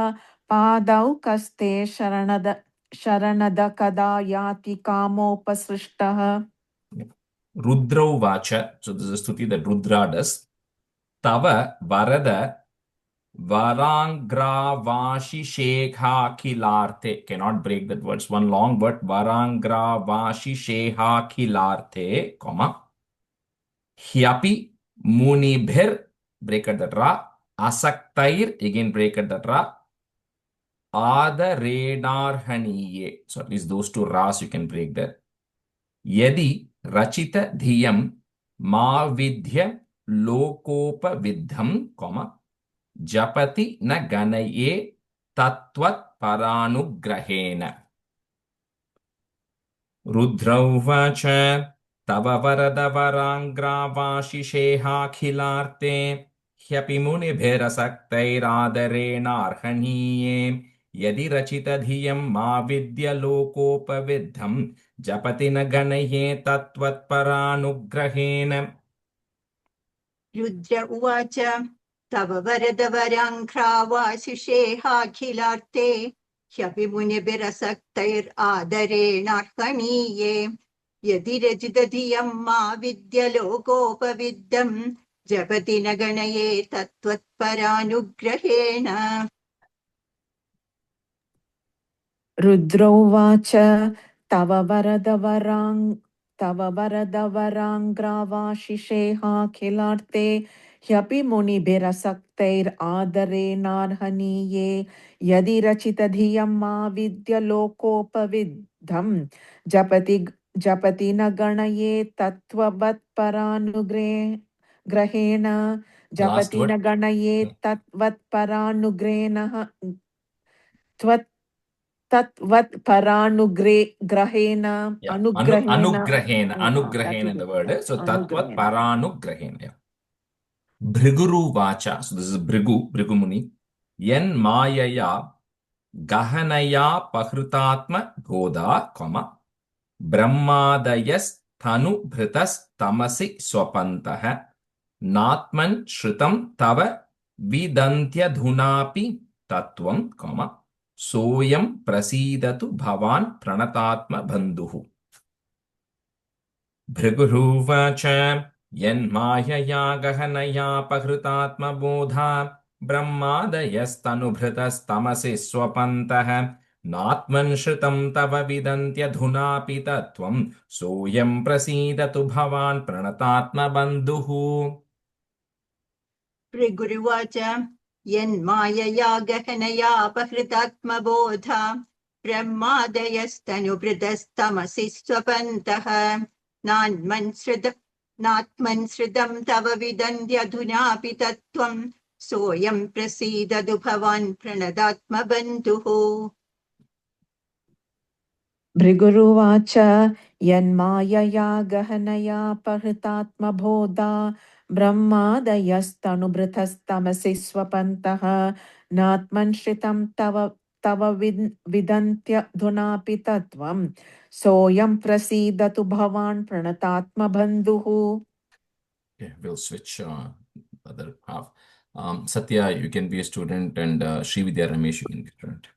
पादौ कस्ते शरणद कदा याति कामोपसृष्टः. Rudra Vacha. So this is Stuti that Rudra does. Tava Varada Varangravashi Shekha Khilarte. Cannot break that word. It's one long word. Varangravashi Shekha Khilarte, comma. Hyapi Munibhir, break at that ra. Asaktair, again break at that ra. Adarenarhaniye. So at least those two ras you can break there. Yadi Rachita Dhiyam Ma Vidya Lokopa Vidham, comma. Japati na ganaye tatvat paranugrahena. Rudrauvacha tava varada varangravashisheha khilarte hyapi munibhirasaktairadarena yadi rachita dhiyam ma vidya lokopavidham japati na ganaye tatvat paranugrahena. Rudra उवाच तव वरदवराङ्घ्रावाशिषेहाखिलार्ते ह्यपि मुनिभिरसक्तैरादरेणार्हणीये यदि रजितधियं मा विद्यलोकोपविद्धं जपति न गणये तत्त्वत्परानुग्रहेण. रुद्रोवाच तव वरदवराङ्ग्रावाशिषेहाखिलार्ते ह्यपि मुनिभिरसक्तैरादरेणार्हणीये यदि रचितधियं मा विद्यलोकोपविद्धं जपति न गणये तत्त्ववत्परानुग्रहेण. Last जपति word. न गणये तत्त्वत्परानुग्रहेण तत्त्वत्परानुग्रहेण Yeah, अनुग्रहेण. anugrahena That in is the it. word. Yeah, So tatvat अनुग्रहेण. paranugrahena. Yeah. Bhriguru Vacha. So this is Bhrigu Muni. Yen Mayaya Gahanaya Pahrutatma Goda, comma. Brahmadayas Thanu Bhritas Tamasi Swapantaha. Natman Shritam Tava Vidantya Dhunapi Tatvam, comma. Soyam Prasidatu Bhavan Pranatatma Bandhuhu. Bhriguruvacha Yanmayaya Gahanaya Pahrutatma Bodha Brahmadayastanu Tamasi Swapantaha Natman Shritam Tava Vidantya Dhunapi Tattvam Soyam Prasidatu Bhavan Pranatatma Bandhuhu. भृगुरुवाच यन्मायया गहनयापहृतात्मबोधा ब्रह्मादयस्तनुभृतस्तमसि स्वपन्तः नात्मन्सृतं तव विदन्त्यधुनापि तत्त्वं सोऽयं प्रसीदतु भवान् प्रणदात्मबन्धुः. भृगुरुवाच यन्मायया गहनया पहृतात्मबोधा ब्रह्मादयस्तनुभृतस्तमसि स्वपन्तः नात्मन्श्रितं तव विदन्त्यधुनापि तत्त्वं सोऽयं प्रसीदतु भवान् प्रणतात्मबन्धुः. Okay, we'll switch other half. Satya, you can be a student, and Srividya Ramesh, you can be a student.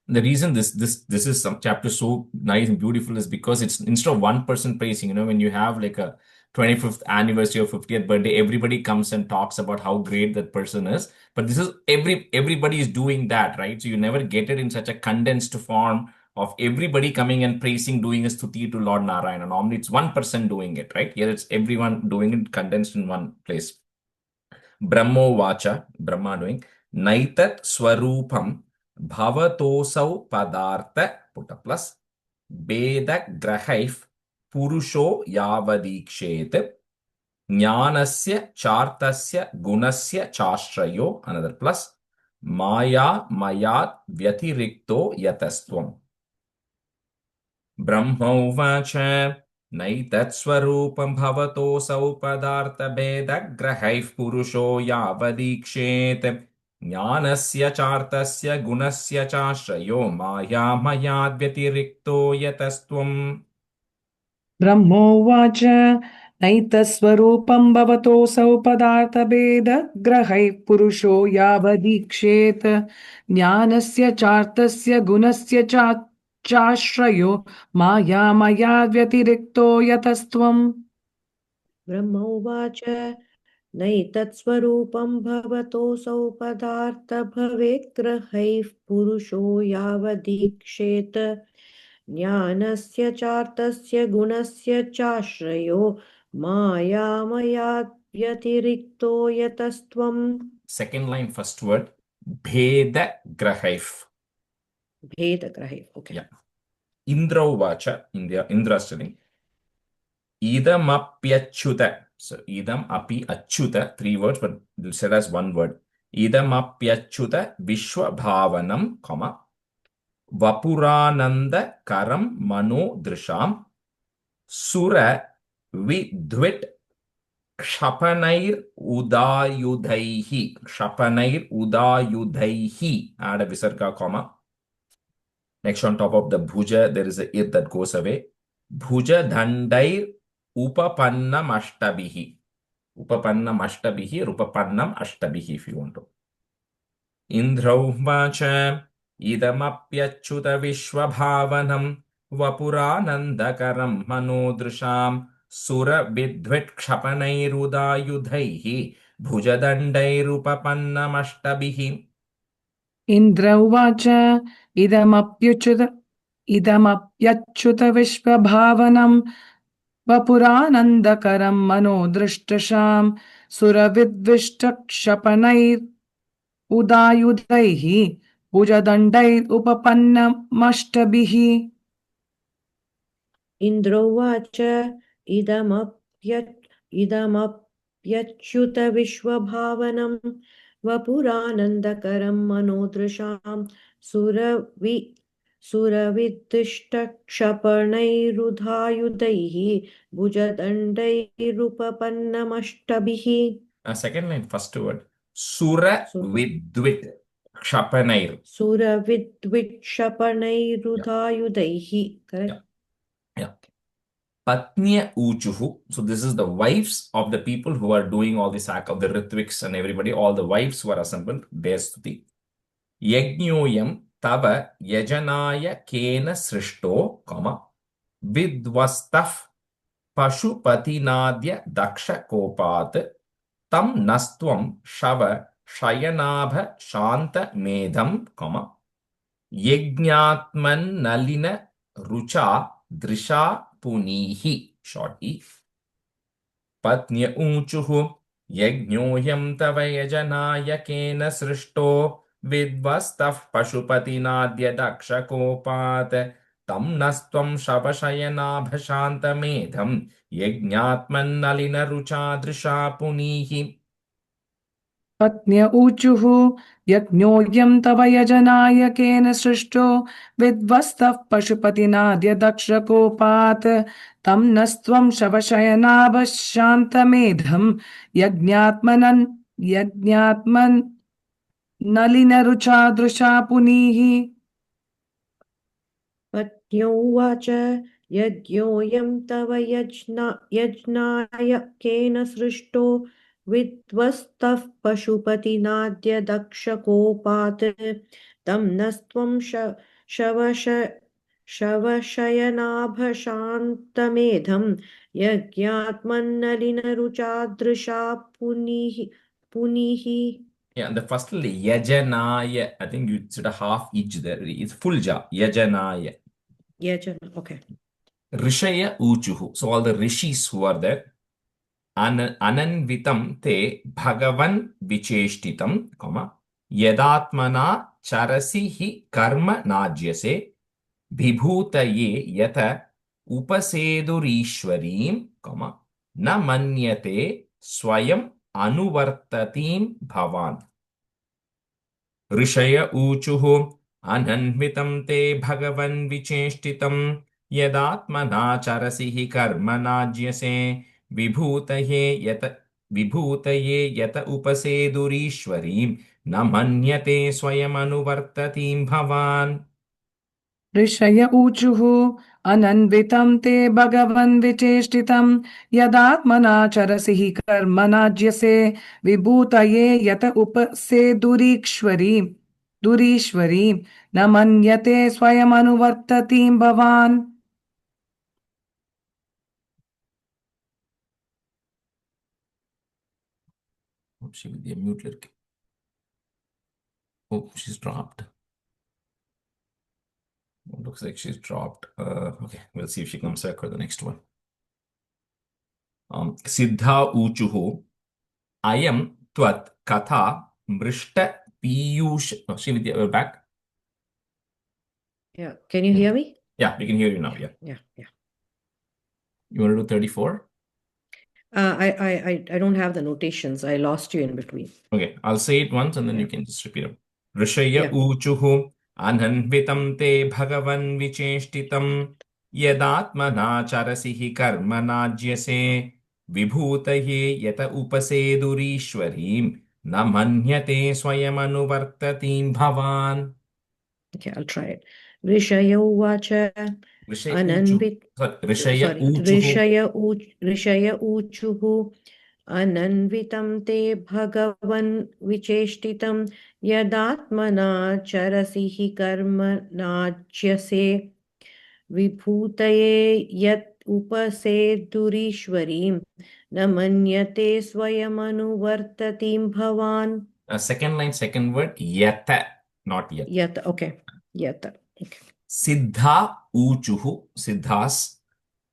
The reason this is some chapter so nice and beautiful is because it's instead of one person praising, when you have like a 25th anniversary or 50th birthday, everybody comes and talks about how great that person is. But this is everybody is doing that, right? So you never get it in such a condensed form of everybody coming and praising, doing a stuti to Lord Narayana. Normally it's one person doing it, right? Here it's everyone doing it condensed in one place. Brahmo Vacha, Brahma doing, Naitat Swarupam Bhavatosau Padartha, put a plus, Veda Grahaif Purusho Yavadikshet, Jnanasya Chartasya Gunasya Chashrayo, another plus, Maya Mayat Vyatirikto Yatastvam. Brahmauvacha Naitatswarupam Bhavatosau Padartha Veda Grahaif Purusho Yavadikshet, Jnanasya Chartasya Gunasya Chashrayo Maya Mayad Vyatirikto Yatastvam. ब्रह्मोवाच नैतस्वरूपं भवतोऽसौ पदार्थभेदग्रहैः पुरुषो यावदीक्षेत ज्ञानस्य चार्थस्य गुणस्य चाश्रयो मायामया व्यतिरिक्तो यतस्त्वम् ब्रह्मोवाच नैतत्स्वरूपं भवतोऽसौ पदार्थभवेद्ग्रहैः पुरुषो यावदीक्षेत ज्ञानस्य चार्थस्य गुणस्य चाश्रयो मायामयात् व्यतिरिक्तो यतस्त्वम् Second line, first word, Bheda Grahaif. भेदग्रहैः. Okay. Yeah. Indra Vacha, Indra telling. Idam apyachyuta. So, idam api achyuta, 3 words, but said as 1 word. Idam apyachyuta vishwa bhavanam, comma. Vapurananda karam mano drisham. Sura vidvit Kshapanair udayudhaihi. Add a visarga comma. Next, on top of the bhuja, there is a ir that goes away. Bhuja dhandair upapannam ashtabihi. Upapannam ashtabihi or upapannam ashtabihi if you want to. Indrauvacha idamapyachyuta vishwabhavanam vapuranandakaram manodrisham sura vidvit kshapanairuda bhujadandairupapanam ashtabihi. Indra uvacha idamapyachyuta vishvabhavanam vapuranandakaram manodrishtasham suravidvishtakshapanair udayudhaihi bhujadandair upapannamashtabhihi. इन्द्रोवाच इदमप्यच्युत विश्वभावनं वपुरानन्दकरं मनोदृशां सुरविदिष्टक्षपणैरुधायुधैः भुजदण्डैरुपपन्नमष्टभिः. Second line, first word. Sura vidvit kshapanair. Suravidvitkshapanairuthayudaihi. Correct? Yeah. Patnya uchuhu. So this is the wives of the people who are doing all this act of the Ritviks and everybody, all the wives who are assembled, their stuti. Yajñoyam tava yajanaya kena srishto, comma, vidvastaf pashupatinadya daksha kopat tam nastvam shava shayanabha shanta medham, comma, yajñatman nalina rucha drisha punihi, short e. Patnya unchuhu yajñoyam tava yajanaya kena srishto vidvastaf pashupatinadya daksha kopat tam nastvam shavashayanabha shanta medham yajñatman nalina rucha drisha punihi. Patnya uchuhu yajñoyam tava yajanayakena srishto vidvastaf pashupatinadya dakshakopat tam nastvam shavashayanabhashantamedham yajñatman nalinaruchadrusha punihi. पत्न्योवाच यज्ञोऽयं तव यज्ञाय केन सृष्टो विध्वस्तः पशुपतिनाद्य दक्षकोपात् तं नस्त्वं शवशयनाभशान्तमेधं यज्ञात्मन्नलिनरुचादृशा पुनिः. Yeah, the first yajanaya, I think you should have half each there. It's full ja, yajanaya. Yajana, okay. Rishaya uchuhu. So all the rishis who are there. Ananvitam te bhagavan vicheshtitam, comma, yadatmana charasi hi karma najyase vibhutaye yata upasedurishwarim, comma, na manyate swayam anuvartatim bhavan. Rishaya uchuhu ananvitam te bhagavan vicheshtitam yadatmana charasi hi karma najyase vibhutaye yata upasedurishwarim na manyate swayam anuvartatim bhavan. ऋषय ऊचुः अनन्वितं ते भगवन् विचेष्टितं यदात्मना चरसि हि कर्मणाज्यसे विभूतये यत दुरीश्वरी न मन्यते स्वयमनुवर्ततीं भवान्. She will be a mute lyric. Oh, she's dropped. Looks like she's dropped. Okay, we'll see if she comes back for the next one. Siddha uchuhu ayam tvat katha mrishta piyush. Oh, Srividya, we're back. Yeah. Can you hear me? Yeah, we can hear you now. Yeah. Yeah. You want to do 34? I don't have the notations. I lost you in between. Okay, I'll say it once and then you can just repeat it. Rishaya Yeah. uchuhu ananvitam te bhagavan vicheshtitam yadatmana charasi karmanajyase vibhutaye yata upasedurishwarim na manyate swayamanuvartatim bhavan. Okay, I'll try it. Rishaya uvacha Rishaya uchuhu. Rishaya uchuhu ananvitam te bhagavan vicheshtitam yadatmana charasi hi karma nachyase vibhutaye yat upasedurishwarim na manyate swayamanuvartatim bhavan. Second line, second word, yata, not yet. Yata, okay. Yata, okay. Siddha uchuhu, siddhas,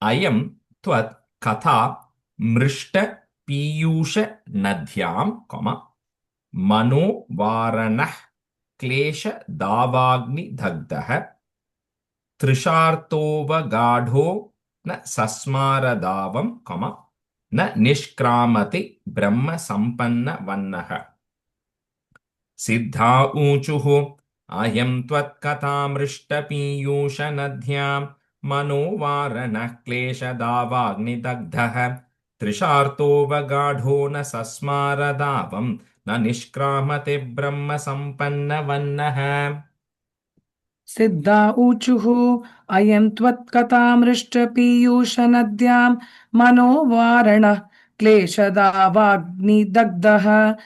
ayam tvat katha mrishta piyusha nadhyam, mano varanah klesha davagni dagdah trishartova gadho na sasmaradavam, na nishkramati brahma sampanna vannaha. Siddha uchuhu ayam tvat kathamrishtapiyusha nadhyam mano varanah klesha davagni dagdah trisharto vagadho na sasmaradavam na nishkramate brahma sampanna vannaha. Siddha uchuhu ayam tvat katamrishta piyusha nadyam mano varana kleshadavagni dagdaha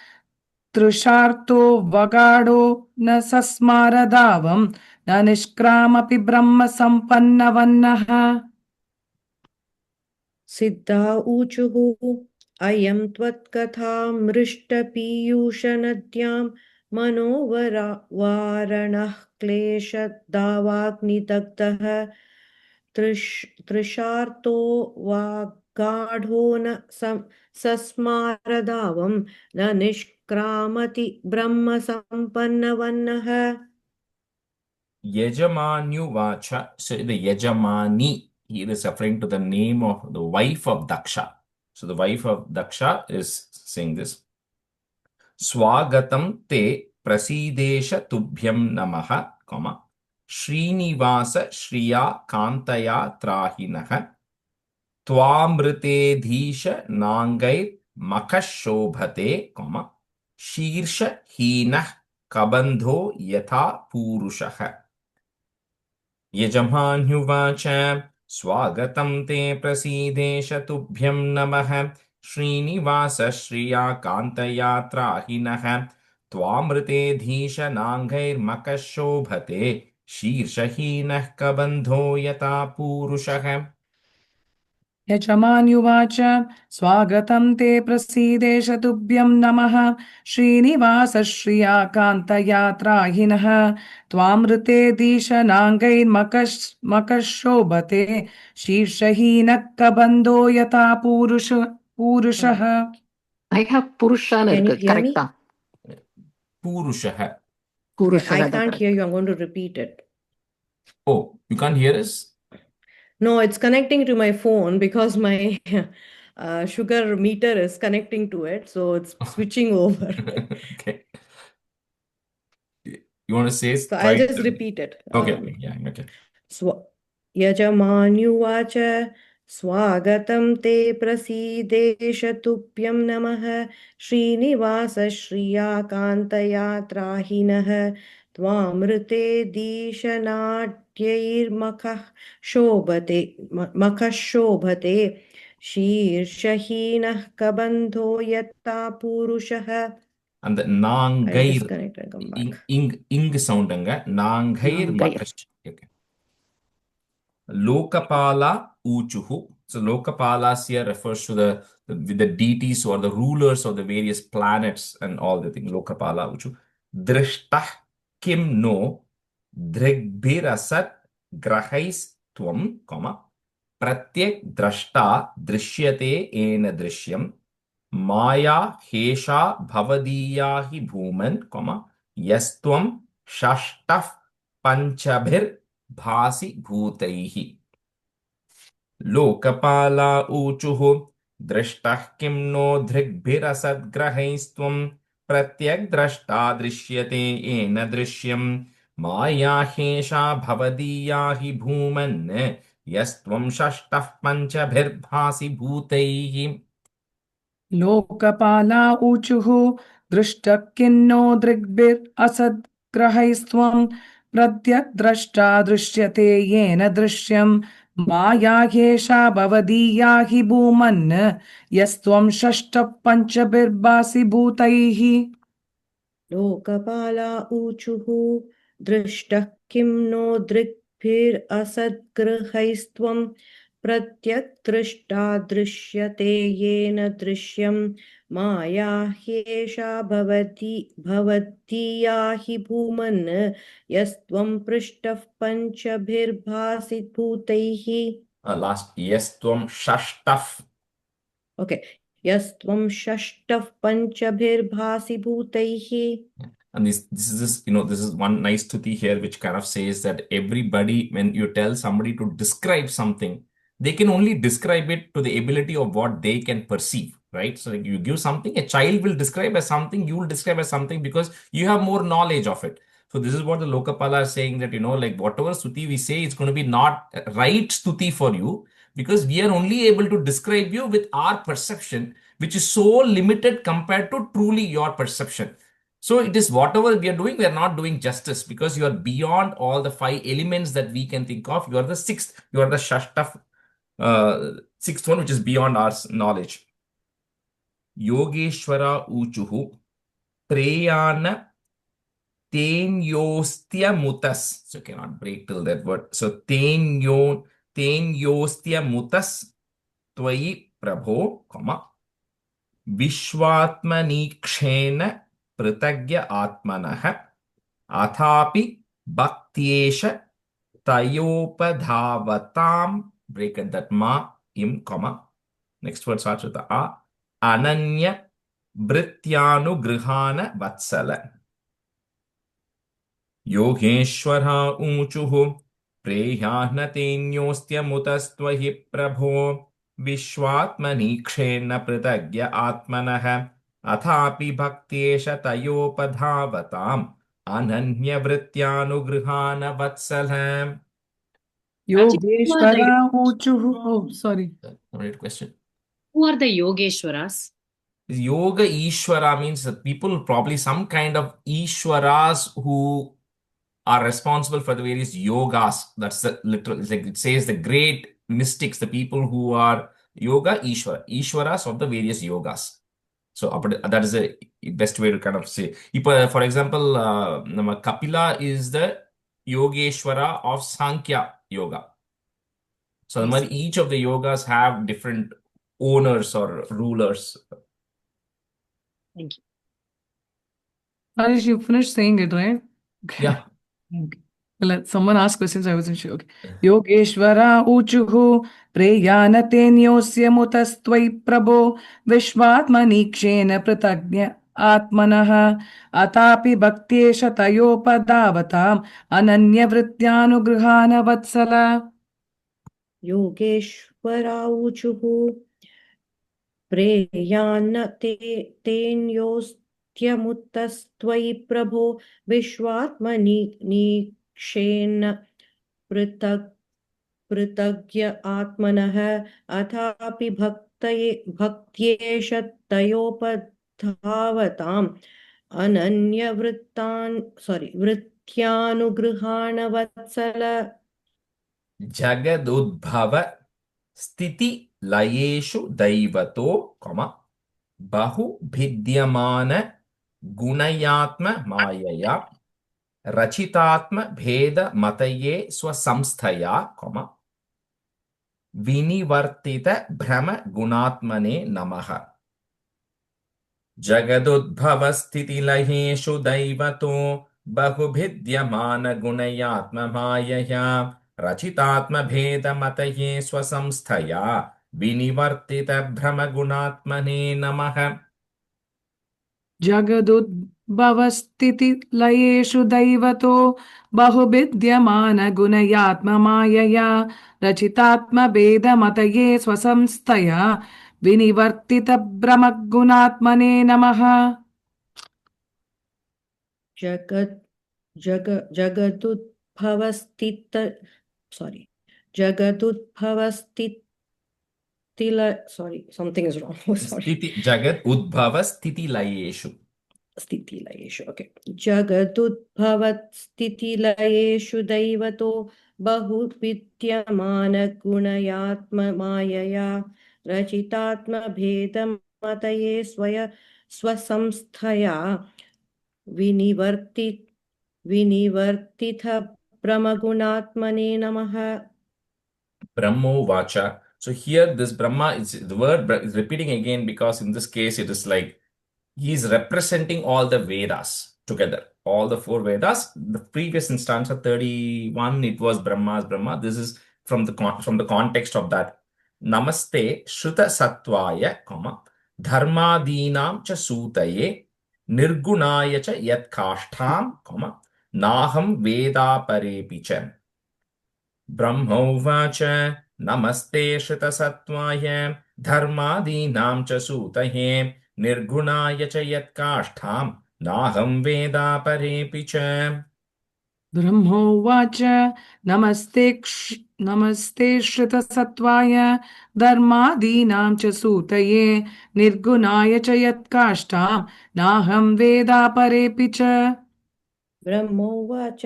Trusharto vagado na sasmaradavam na nishkramapi brahma sampannavannaha. Siddha uchuhu ayam tvat katha mrishta piyusha nadyam manovara varanah klesha davagni dagdah trisharto vagadho na sasmaradavam na nishkramati brahma sampannavannaha. Yajamanyu vacha. So the Yajamani here is referring to the name of the wife of Daksha. So the wife of Daksha is saying this. Swagatam te prasidesha tubhyam namaha, Srinivasa Shriya Kantaya Trahinaha Twamritedhisha Nangai Makashobhate, Shirsha Hinah Kabandho Yatha Purushaha. Yajamanyuvacha Swagatam te prasidesha tubhyam namaha Srinivasa Shriya Kantaya Trahinaha Twamritedhisha Nangair Makashobhate Shirshahinah Kabandho Yata Purushaha. Yajamanyuvacha swagatam te prasidesha tubhyam namaha Srinivasa shriya kantaya trahinaha Twamrite disha nangair makashobhate Shirshahina kabando yata purushaha. I have Purushan Can you irukku, hear correct? me? Purushaha. I Purushan can't hear you. I'm going to repeat it. Oh, you can't hear us? No, it's connecting to my phone because my sugar meter is connecting to it. So it's switching over. Okay. You want to say So I'll right? just repeat it. Okay. Yeah. Okay. Yajamanyuvacha Swagatam te prasidesha tupyam namah Srinivasa Shriya Kantaya Trahinah त्वामृते दीशनाट्यैर्मखः शोभते शीर्षहीनः कबन्धो यत्ता पूरुषः. And the I'll nangair, disconnect and come back. ing sound anga, nangair Nangair. makash. Okay. Lokapala uchuhu. So Lokapalas here refers to the deities or the rulers of the various planets and all the things. Lokapala uchu. Drishtah kim no dhrigbirasat grahais tvam, comma. Pratyak drashta drishyate ena drishyam. Maya hesha bhavadiya hi bhuman, comma. Yastvam shashtaf panchabhir भासि भूतैः. लोकपाला ऊचुः दृष्टः किं नो धृग्भिरसद्ग्रहैस्त्वं प्रत्यग्द्रष्टा दृश्यते येन दृश्यं माया ह्येषा भवदीया हि भूमन् यस्त्वं षष्ठः पञ्चभिर्भासि भूतैः. लोकपाला ऊचुः दृष्टः किन्नो दृग्भिरसद्ग्रहैस्त्वं प्रत्यग्द्रष्टा दृश्यते येन दृश्यं माया ह्येषा भवदीया हि भूमन् यस्त्वं षष्ठः पञ्चभिर्भासि भूतैः. लोकपाला ऊचुः दृष्टः किं नो दृग्भिरसद्गृहैस्त्वं प्रत्यग्दृष्टा दृश्यते येन दृश्यं माया ह्येषा भवदीया हि भूमन् यस्त्वं पृष्ठः पञ्चभिर्भासि भूतैः. Last, यस्त्वं षष्ठः. Okay. यस्त्वं षष्ठः पञ्चभिर्भासि भूतैः. And this is this is one nice stuti here which kind of says that everybody, when you tell somebody to describe something, they can only describe it to the ability of what they can perceive, right? So like you give something, a child will describe as something, you will describe as something because you have more knowledge of it. So this is what the Lokapala is saying, that like whatever stuti we say, it's going to be not right stuti for you because we are only able to describe you with our perception, which is so limited compared to truly your perception. So it is whatever we are doing, we are not doing justice because you are beyond all the 5 elements that we can think of. You are the 6th, you are the Shashtaf, 6th one, which is beyond our knowledge. Yogeshwara uchuhu preyana tenyostya mutas. So cannot break till that word. So tenyostya mutas tvayi prabho, comma, विश्वात्मनीक्षेन पृथग्य आत्मनः अथापि भक्त्येष तयोपधावतां, break at that ma im, comma, next word starts with a, ananya भृत्यानुगृहान वत्सल. योगेश्वरा ऊचुः प्रेह्याह्नतेन्योऽस्त्यमुतस्त्वहि प्रभो विश्वात्मनीक्षेण पृथग्य आत्मनः अथापि भक्त्येष तयोपधावताम् अनन्यवृत्त्यानुगृहान वत्सल. योगेश्वरा ऊचुः. Oh, sorry. Right question. Who are the Yogeshwaras? Yoga Ishwara means that people, probably some kind of Ishwaras who are responsible for the various yogas. That's the literal, like it says, the great mystics, the people who are yoga Ishwaras of the various yogas. So that is the best way to kind of say. For example, Kapila is the Yogeshwara of Sankhya yoga. So each of the yogas have different owners or rulers. Thank you. Harish, you finished saying it, right? Yeah. Okay. Let someone ask questions. I wasn't sure. Okay. Yogeshwara uchuhu preyanateniosya mutastvai prabho vishvatmanikshena pratagnya atmanah atapi bhaktyesha tayopadavatam ananyavrittyanugrihana vatsala. Yogeshwara ऊचुः प्रेयान्न तेन्योऽस्त्यमुतस्त्वयि प्रभो विश्वात्मनीक्षेण पृथग्य आत्मनः अथापि भक्त्येष तयोपधावताम् नित्यानुगृहाण वत्सल जगदुद्भव स्थिति लयेषु दैवतो बहुभिद्यमान गुणयात्म मायया रचितात्म भेद मतये स्वसंस्थया विनिवर्तित भ्रम गुणात्मने नमः। जगदुद्भव स्थिति लयेषु दैवतो बहुभिद्यमान गुणयात्म मायया रचितात्म भेद मतये स्वसंस्थया विनिवर्तित भ्रम गुणात्मने नमः। जगदुद्भवस्थितिलयेषु दैवतो बहुविद्यमानगुणयात्ममायया रचितात्मभेदमतये स्वसंस्थया विनिवर्तितभ्रमगुणात्मने नमः। जगदुद्भवस्थित sorry sorry, something is wrong. Sorry. जगद उद्भव स्थिति लयेषु स्थितिलयेषु ओके जगदुद्भवस्थितिलयेषु दैवतो बहुविद्यमानगुणयात्ममायया रचितात्मभेदमतये स्वसंस्थया विनिवर्तितभ्रमगुणात्मने नमः। Brahmovacha. So here this Brahma is the word is repeating again because in this case it is like he is representing all the Vedas together, all the 4 Vedas. The previous in stanza 31 it was Brahma's Brahma. This is from the context of that. Namaste Shruta Satvaya, Dharmadinam cha Sutaye Nirgunaya cha Yat Kashtam, Naham Veda Parepicha. ब्रह्मोवाच नमस्ते श्रुतसत्त्वाय धर्मादीनां च सूतये निर्गुणाय च यत्काष्ठां नाहं वेदापरेऽपि च। ब्रह्मोवाच नमस्ते श्रुतसत्त्वाय धर्मादीनां च सूतये निर्गुणाय च यत्काष्ठां नाहं वेदापरेऽपि च। ब्रह्मोवाच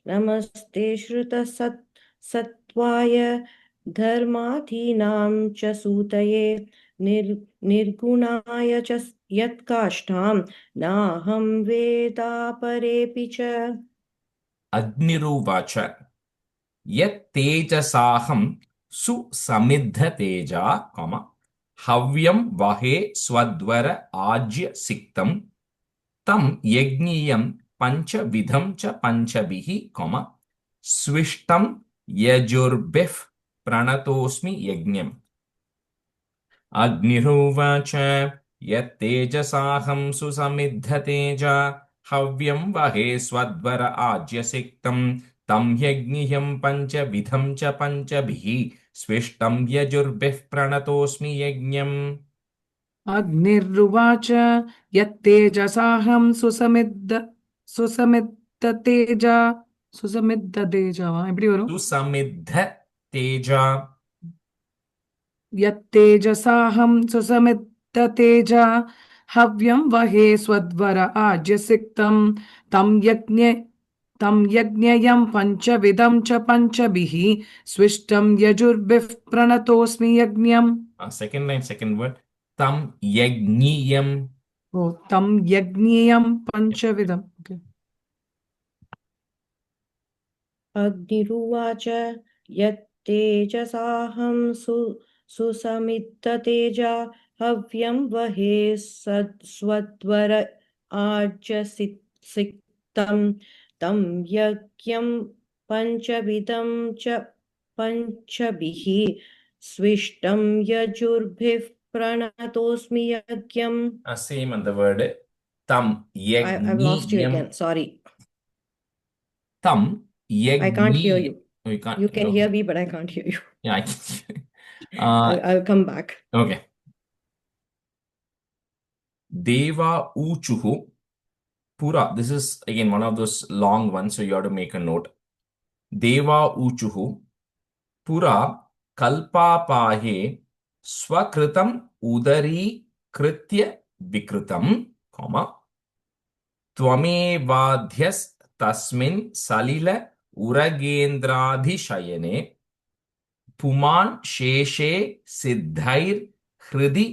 नमस्ते श्रुतसत्त्वाय धर्मादीनां च सूतये निर्गुणाय च यत्काष्ठां नाहं वेदापरेऽपि च। अग्निरुवाच यत्तेजसाहं सुसमिद्धतेजा हव्यं वहे स्वद्वर आज्य सिक्तं तं यज्ञीयं पंचविधं च पंचभिः स्विष्टं यजुर्भिः प्रणतोऽस्मि यज्ञम्। अग्निरुवाच यत्तेजसाहं सुसमिद्धतेजा हव्यं वहे स्वद्वर आज्यसिक्तं तं यज्ञियं पंचविधं च पंचभिः स्विष्टं यजुर्भिः प्रणतोऽस्मि यज्ञम्। अग्निर्वाच यत्तेजसाहं सुसमिद्धतेजा எப்படி வரும்? सुसमिद्धतेजा यत्तेजसाहं सुसमिद्धतेजा हव्यं वहे स्वद्वर आज्यसिक्तं तं यज्ञयं पंचविधं च पंचभिः स्विष्टं यजुर्भिः प्रणतोऽस्मि यज्ञम्। second line, second word. Tam yajniyam. Oh, tam yajniyam panchavidam. Okay. अग्निरुवाच यत्तेजसाहं सुसमिद्धतेजा हव्यं वहे स्वद्वर आज्यसिक्तं तं यज्ञं पंचविधं च पंचभिः स्विष्टं यजुर्भिः प्रणतोऽस्मि यज्ञम्। Same on the word. Tam yajniyam. I've lost you again. Sorry. Tam yajni. I can't hear you. Oh, you can't. You can hear me, but I can't hear you. Yeah, I can. I'll come back. Okay. Deva uchuhu pura. This is again one of those long ones, so you have to make a note. Deva uchuhu pura kalpapahe swakritam udari kritya vikritam, twamevadhyas तस्मिन् सलिल उरगेन्द्राधिशयने पुमान् शेषे सिद्धैर्हृदि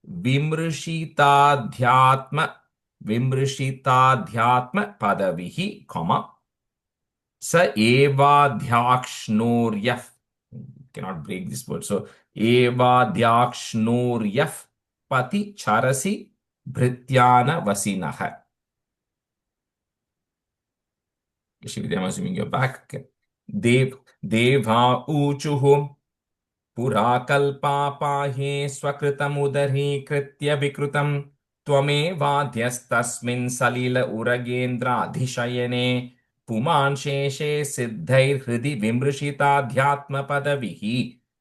विमृशिताध्यात्म पदविः comma स एवाध्याक्ष्णोर्यः cannot break this word so एवाध्याक्ष्णोर्यः पति चरसि भृत्यान वसिनः. I'm assuming you're back. Okay. देवा ऊचुः पुरा कल्पापाहे स्वकृतमुदरीकृत्य विकृतं त्वमेवाद्यस्तस्मिन् सलिल उरगेन्द्राधिशयने पुमान् शेषे सिद्धैर्हृदि विमृशिताध्यात्मपदविः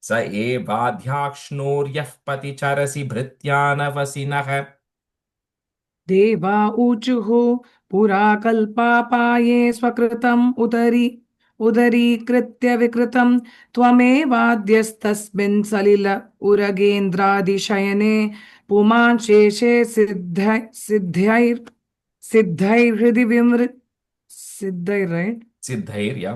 स एवाध्याक्ष्णोर्यः पतिचरसि भृत्यानवसिनः. देवा ऊचुः पुरा कल्पापाये स्वकृतम् उदरीकृत्य विकृतं त्वमेवाद्यस्तस्मिन् सलिल उरगेन्द्रादिशयने पुमान् शेषे सिद्धैर्हृदि सिद्धैर् right? सिद्धैर् या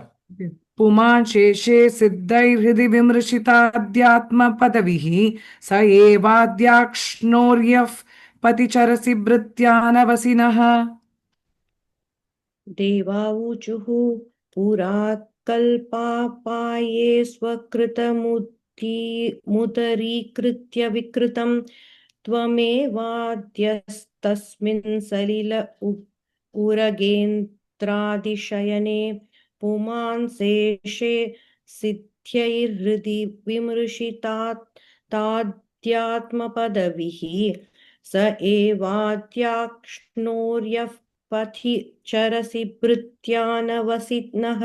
पुमान् शेषे सिद्धैर्हृदि विमृशिताध्यात्मपदविः स एवाद्याक्ष्णोर्यः पतिचरसि भृत्यानवसिनः. देवाऊचुः पुरा कल्पापाये स्वकृतमुदरीकृत्य विकृतं त्वमेवाद्यस्तस्मिन् सलिल उरगेन्द्रादिशयने पुमान् शेषे सिद्ध्यैर्हृदि विमृशितात्ताध्यात्मपदविः स एवाद्याक्ष्णोर्यः पथि चरसि भृत्यानवसिनः.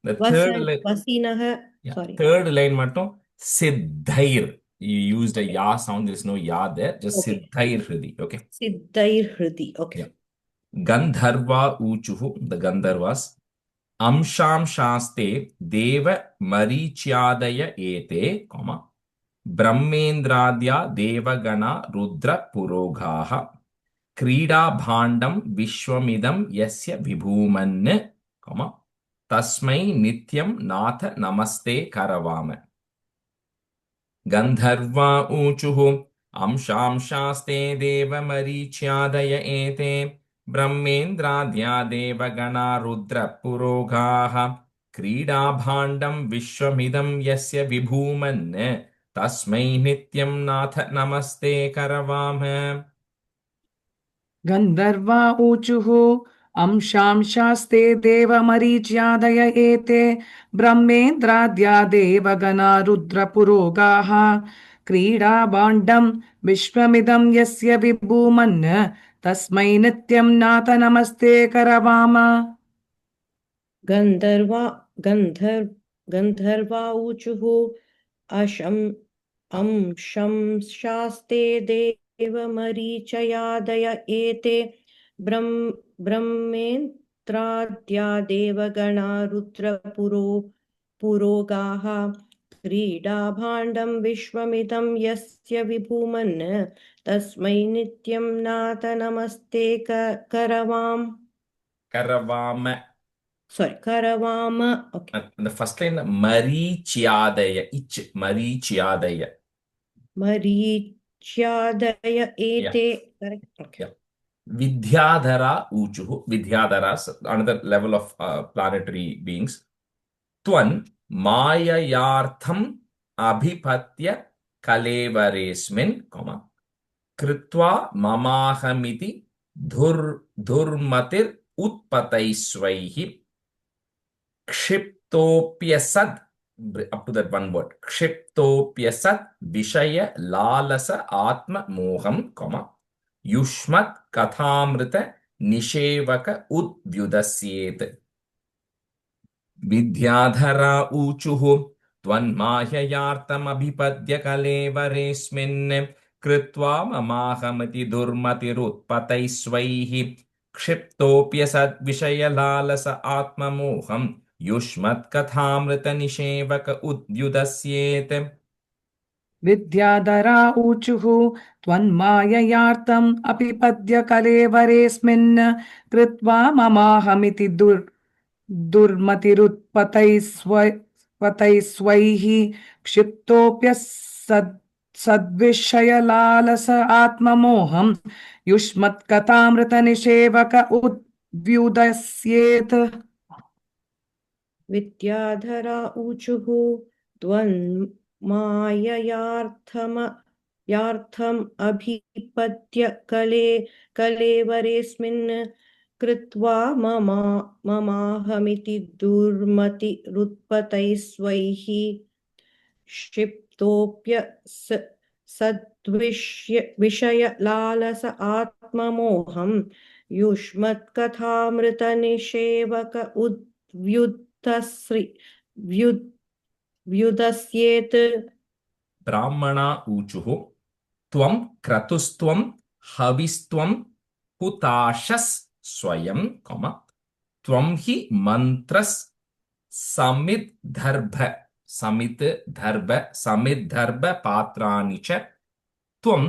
the third line वसिनः yeah sorry third line mattum siddhair you used a ya sound there is no ya there just okay siddhair hridi okay सिद्धैर्हृदि okay yeah gandharva uchuhu the gandharvas amsham shaste deva maricyadaya ete comma brahmendradya devagana rudra puroghaha क्रीडा भाण्डं विश्वमिदं यस्य विभूमन् comma तस्मै नित्यं नाथ नमस्ते करवाम. गन्धर्वा ऊचुः अंशांशास्ते देवमरीच्यादय एते ब्रह्मेन्द्राद्या देवगणा रुद्रपुरोगाः क्रीडा भाण्डं विश्वमिदं यस्य विभूमन् तस्मै नित्यं नाथ नमस्ते करवाम. गन्धर्वा ऊचुः अंशांशास्ते देवमरीच्यादय एते ब्रह्मेन्द्राद्या देवगणा रुद्रपुरोगाः क्रीडाभाण्डं विश्वमिदं यस्य विभूमन् तस्मै नित्यं नाथ नमस्ते करवाम. गन्धर्वा ऊचुः अंशंशास्ते देवमरीचयादय एते ब्रह्मेन्द्राद्या देवगणा रुद्रपुरोगाः क्रीडाभाण्डं विश्वमिदं यस्य विभूमन् तस्मै नित्यं नाथ नमस्ते करवाम. Sorry, Karavama. Okay. The first line, Maricyadaya, ich, Maricyadaya. Maricyadaya ete. Correct. Okay. Yeah. Vidyadhara uchuhu. Vidyadharas, another level of planetary beings. Twan mayayartham abhipatya kalevaresmin, comma, kritva mamahamiti dhurmatir utpataisvaihi क्षिप्तोप्यसद् up to that one word क्षिप्तोप्यसद् विषय लालस आत्म मोहम comma युष्मत् कथामृत निषेवक उद्व्युदस्येत्. विद्याधरा ऊचुः त्वन्माययार्तमभिपद्य कलेवरेऽस्मिन् कृत्वा ममाहमति दुर्मतिरुत्पतैस्वैः क्षिप्तोऽप्यसद्विषयलालस विद्याधरा ऊचुः त्वन्माययार्थम् अपि पद्यकलेवरेऽस्मिन् कृत्वा ममाहमिति दुर्मतिरुत्पतैस्वैः सद्विषयलालस आत्ममोहं युष्मत्कथामृतनिषेवक उद्व्युदस्येत् विद्याधरा ऊचुः त्वन्माययार्थम् अभिपद्य कलेवरेऽस्मिन् कृत्वा ममाहमिति दुर्मतिरुत्पतैस्वैः क्षिप्तोऽप्य सद्विषयलालस आत्ममोहं युष्मत्कथामृतनिषेवक व्युदस्येत् ब्राह्मणा ऊचुः त्वं क्रतुस्त्वं हविस्त्वं हुताशस् स्वयं त्वं हि मन्त्रस् समिद्धर्भ पात्राणि च त्वं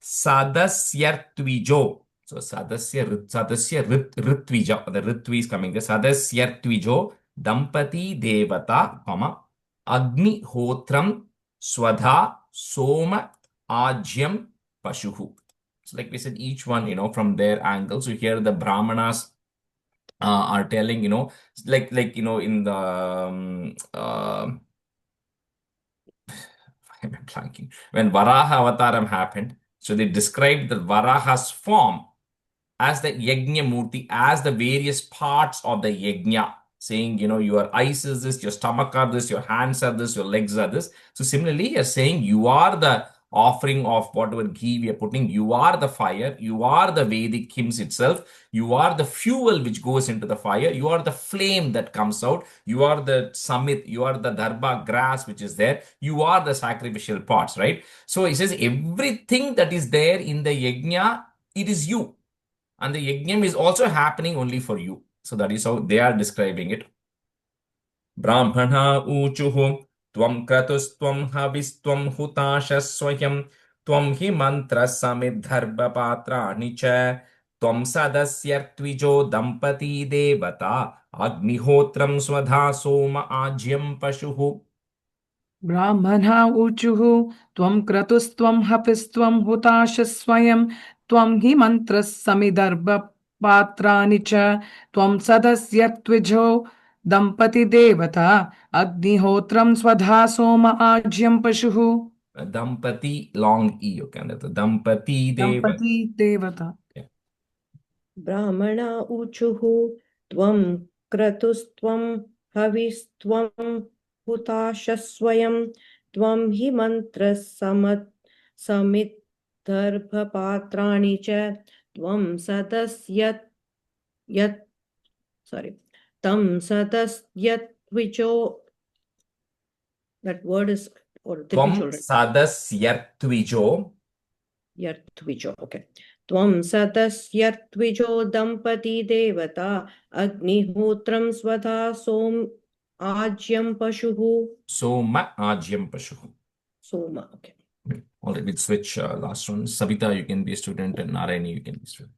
सदस्यर्त्विजो. So sadasya ritvija, the ritvi is coming there. Sadasyartvijo dampati devata, agni hotram swadha soma ajyam pashuhu. So like we said, each one, from their angle. So here the brahmanas are telling, like in the I'm blanking. When Varaha Avataram happened, so they described the Varaha's form as the Yajna Murti, as the various parts of the Yajna, saying, your eyes is this, your stomach are this, your hands are this, your legs are this. So similarly, you're saying you are the offering of whatever ghee we are putting, you are the fire, you are the Vedic hymns itself, you are the fuel which goes into the fire, you are the flame that comes out, you are the samit, you are the dharba grass which is there, you are the sacrificial parts, right? So he says everything that is there in the Yajna, it is you. And the yajnam is also happening only for you. So that is how they are describing it. Brahmana uchuhu tvam kratustvam havistvam hutashaswayam tvam hi mantra samidharba patrani cha tvam sadasyartvijo dampati devata agnihotram swadha soma ajyam pashuhu. ब्राह्मणा ऊचुः त्वं क्रतुस्त्वं हपिस्त्वं हुताशस्वयं त्वं हि मन्त्रः समिदर्भपात्राणि च त्वं सदस्यत्विजो दम्पतिदेवता अग्निहोत्रं स्वधा सोम आज्यं पशुः Dampati, long E, okay. Dampati देवता ब्राह्मणा ऊचुः त्वं क्रतुस्त्वं हविस्त्वं हुताशस्वयं त्वं हि मन्त्रः समिद्धर्भपात्राणि च त्वं सदस्यत्विजो. That word is Tvam sadasyartvijo. Yartvijo, okay. Tvam sadasyartvijo dampati devata agnihotram swadha som ajyam pashuhu. Soma ajyam pashuhu. Soma, okay. All right, we'll switch last one. Savita, you can be a student, and Narayani, you can be a student.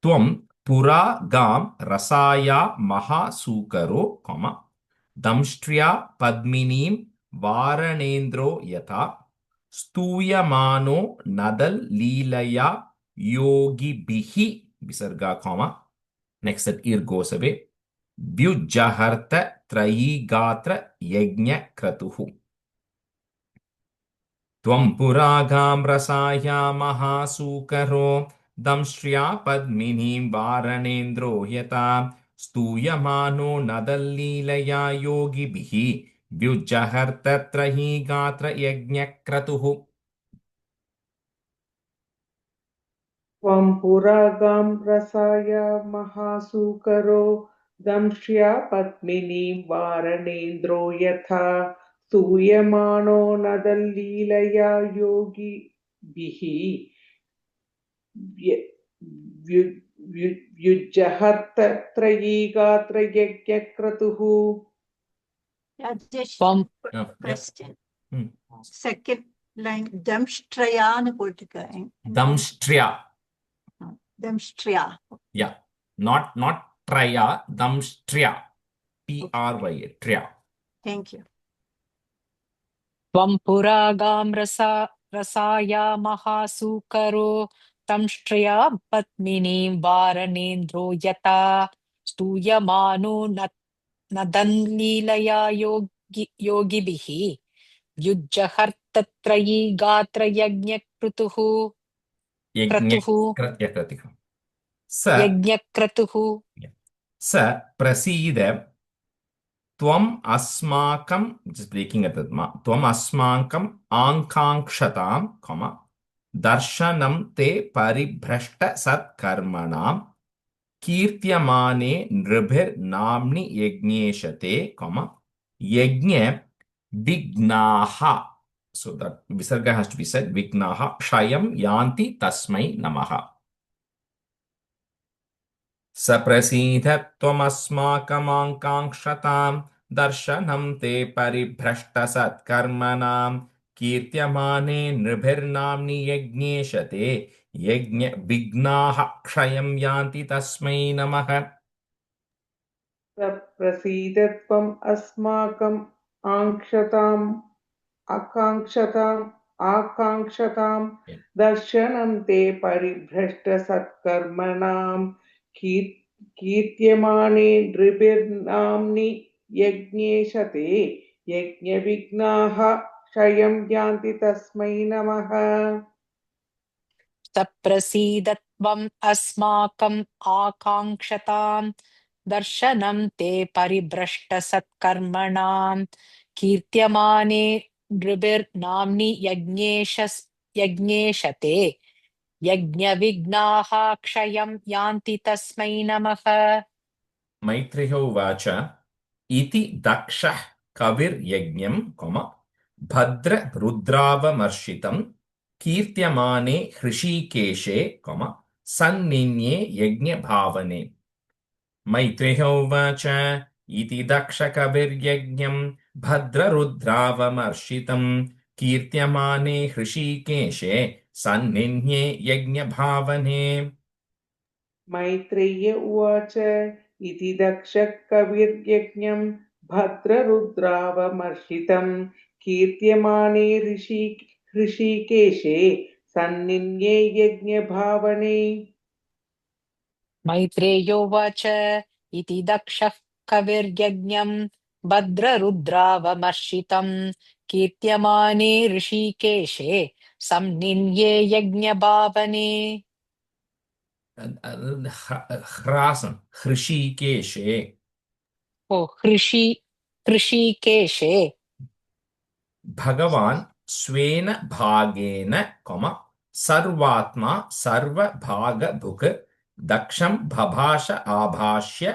Tvam pura gam rasaya maha sukaro, damshtriya padminim varanendro yata stuyamano nadal leelaya yogi bihi visarga, next that ir goes away, vyujaharta trayi gatra yajna kratuhu. Tvam puragam rasaya mahasukaro damshriya padminim varanendro yata stuyamano nadallilaya yogi bihi vyujaharta trahi gatra yajna kratuhu. त्वं पुरागां रसाय महासुकरो दंष्ट्या पद्मिनीं वारणेन्द्रो यथा स्तूयमानो नदल्लीलया योगिभिः व्युज्जहर्त त्रयीगात्रयज्ञक्रतुः. Rajesh, Yeah. question. Second line, damshtrayanu போட்டிருக்கேன். Damshtriya. Damshtriya. Yeah. Not traya, damshtriya. Trya. Triya. Thank you. त्वं पुरागां रसाया महासुकरो दंष्ट्रया पद्मिनीं वारणेन्द्रो यथा स्तूयमानो नदन्लीलया योगिभिः युज्जहर्तत्रयी गात्रयज्ञक्रतुः यज्ञक्रतुः स प्रसीद त्वम् अस्माकं, just breaking at that, त्वम् अस्माकं आकाङ्क्षतां, दर्शनं ते परिभ्रष्ट सत्कर्मणां कीर्त्यमाने नृभिर्नाम्नि यज्ञेशते, यज्ञ विघ्नाः. So that visarga has to be said. Vignaha shayam yanti tasmai namaha. Saprasidha tvamasmakamankangshatam darshanam te paribhrashta satkarmanam kirtyamane nribhirnamni yajneshate yajna vignaha shayam yanti tasmai namaha. Saprasidhatvam asmakam आकाङ्क्षतां दर्शनं ते परिभ्रष्ट सत्कर्मणां कीर्त्यमाने नृभिर्नाम्नि यज्ञेशते यज्ञविघ्नाः क्षयं यान्ति तस्मै नमः. सप्रसीदत्वम् अस्माकम् आकाङ्क्षतां दर्शनं ते परिभ्रष्ट सत्कर्मणां कीर्त्यमाने नृभिर्नाम्नि यज्ञेशते यज्ञविघ्नाः क्षयं यान्ति तस्मै नमः. मैत्रेयः उवाच इति दक्षः कविर्यज्ञं भद्र रुद्रावमर्षितं कीर्त्यमाने हृषीकेशे सन्निन्ये यज्ञभावने. मैत्रेयः उवाच इति दक्षकविर्यज्ञं भद्ररुद्रावमर्षितं कीर्त्यमाने हृषीकेशे सन्निन्ये यज्ञभावने. मैत्रेय उवाच इति दक्षकविर्यज्ञं भद्ररुद्रावमर्षितं कीर्त्यमाने हृषीकेशे सन्निन्ये यज्ञभावने. मैत्रेयोवाच इति दक्षः कविर्यज्ञं भद्ररुद्रावमर्षितं कीर्त्यमाने ऋषिकेशे सन्निन्ये यज्ञभावने. ह्रासं हृषीकेशे. ओ हृषीकेशे. भगवान् स्वेन भागेन सर्वात्मा सर्वभागभुक् दक्षं बभाष आभाष्य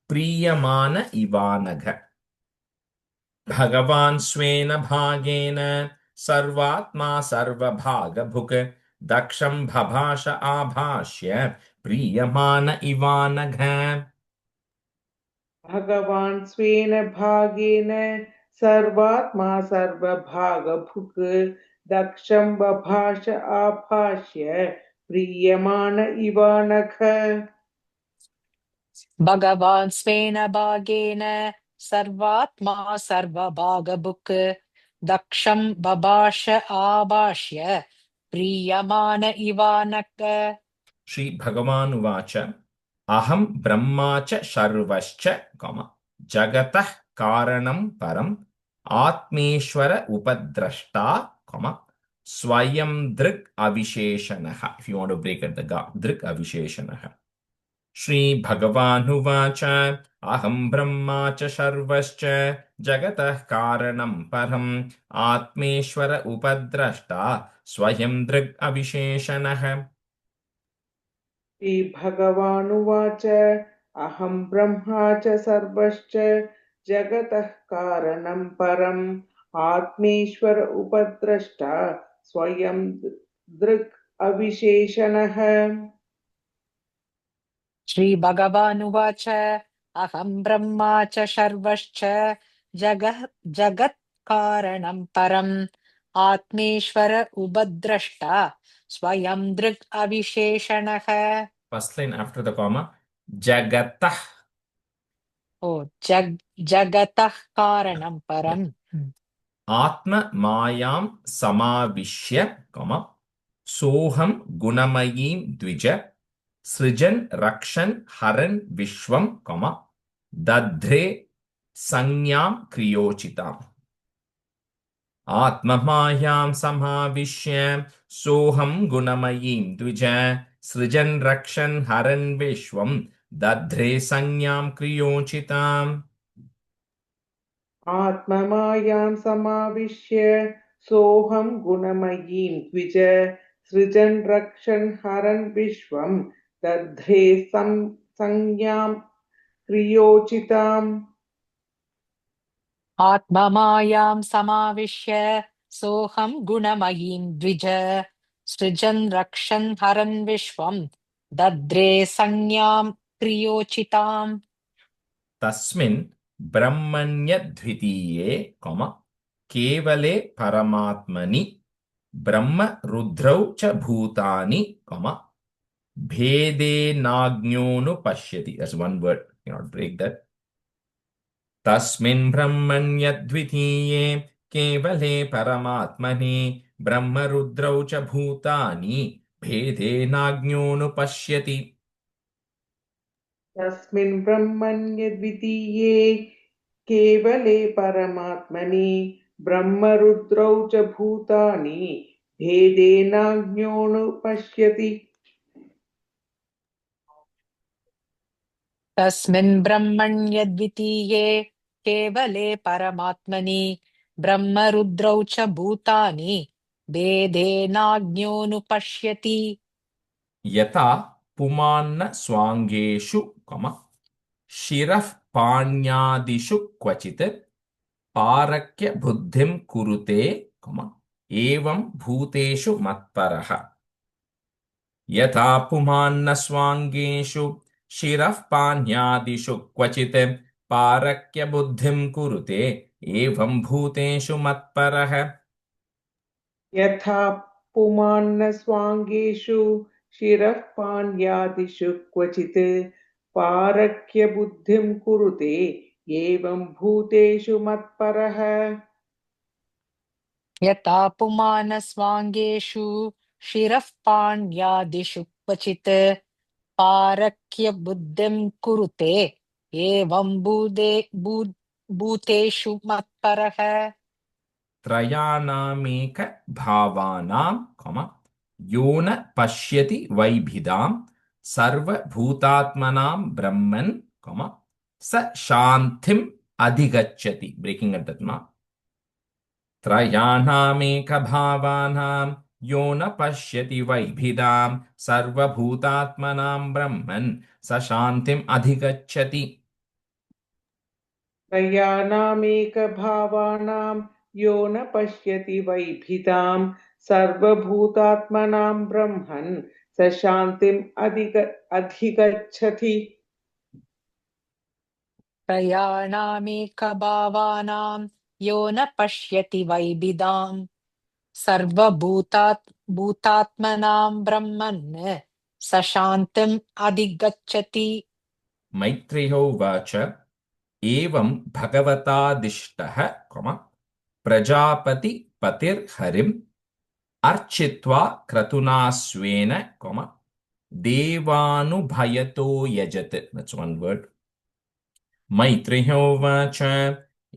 प्रीयमान इवानघ. भगवान् स्वेन भागेन सर्वात्मा सर्वभागभुक् दक्षं बभाष आभाष्य प्रीयमान इवानघ. भगवान् स्वेन भागेन सर्वात्मा सर्वभागभुक् दक्षं बभाष आभाष्य प्रीयमान इवानघ. भगवान् स्वेन भागेन सर्वात्मा सर्वभागभुक् दक्षं बभाष आभाष्य प्रीयमान इवानघ. श्री भगवान् उवाच अहं ब्रह्मा च सर्वश्च जगतः कारणं परम् आत्मेश्वर उपद्रष्टा स्वयं दृक् अविशेषणः. If you want to break it, the दृक् अविशेषणः. Shri भगवान् उवाच अहं ब्रह्मा च सर्वश्च जगतः कारणं परम् आत्मेश्वर उपद्रष्टा स्वयं दृक् अविशेषणः. श्री भगवान् उवाच अहं ब्रह्मा च सर्वश्च जगतः कारणं परम् आत्मेश्वर उपद्रष्टा स्वयं दृक् अविशेषणः. श्री भगवान् उवाच अहं ब्रह्मा च सर्वश्च जगत् कारणं परम् आत्मेश्वर उपद्रष्टा स्वयं दृक् अविशेषणः First line after the comma. Jagatah. ओ जगतः कारणं परम् Atma mayam samavishya, comma. Soham gunamayim dvija. Srijan rakshan haran vishwam, comma. Dadre sanyam kriyochitam. Atmamayam samavishya soham gunamayim dvija srijan rakshan haran vishwam dadre sanyam kriyochitam. आत्ममायां समाविश्य सोऽहं गुणमयीं द्विज सृजन् रक्षन् हरन् विश्वं दध्रे संज्ञां क्रियोचिताम् आत्ममायां समाविश्य सोऽहं गुणमयीं द्विज सृजन् रक्षन् हरन् विश्वं दद्रे संज्ञां क्रियोचिताम् तस्मिन् ब्रह्मण्यद्वितीये कॉमा केवले परमात्मनि ब्रह्म रुद्रौ च भूतानि comma भेदेनाज्ञोनुपश्यति. That's one word. You cannot break that. तस्मिन् ब्रह्मण्यद्वितीये केवले परमात्मनि ब्रह्म रुद्रौ च भूतानि भेदेनाज्ञोनुपश्यति. तस्मिन् ब्रह्मण्यद्वितीये केवले परमात्मनि ब्रह्मरुद्रौ च भूतानि भेदेनाज्ञोनुपश्यति तस्मिन् ब्रह्मण्यद्वितीये केवले परमात्मनि ब्रह्मरुद्रौ च भूतानि भेदेनाज्ञोनुपश्यति यथा पुमान्न स्वाङ्गेषु शिरः पाण्यादिषु क्वचित् पारक्य बुद्धिं कुरुते एवं भूतेषु मत्परः. यथा पुमान्न स्वाङ्गेषु शिरः पाण्यादिषु क्वचित् पारक्य बुद्धिं कुरुते एवं भूतेषु मत्परः. यथा पुमान्नस्वाङ्गेषु शिरः पाण्यादिषु क्वचित् पारक्य बुद्धिं कुरुते एवं भूतेषु मत्परः यथा पुमानस्वाङ्गेषु शिरः पाण्यादिषु क्वचित् पारक्य बुद्धिं कुरुते एवं भूतेषु मत्परः त्रयाणामेक भावानां यो न पश्यति वैभिदां सर्वभूतात्मनां ब्रह्मन् स शान्तिम् अधिगच्छति. Breaking at that mark. त्रयाणामेक भावानां यो न पश्यति वैभिदां सर्वभूतात्मनां ब्रह्मन् स शान्तिम् अधिगच्छति. त्रयाणामेकभावानां यो न पश्यति वैभिदां सर्वभूतात्मनां ब्रह्मन् स शान्तिम् अधिगच्छति त्रयाणामेकभावानां यो न पश्यति वैभिदां भूतात्मनां ब्रह्मन् स शान्तिम् अधिगच्छति. मैत्रेयो उवाच एवं भगवतादिष्टः प्रजापति पतिर्हरिम् अर्चित्वा क्रतुना स्वेन देवानुभयतो यजत्. That's one word. मैत्रेयो उवाच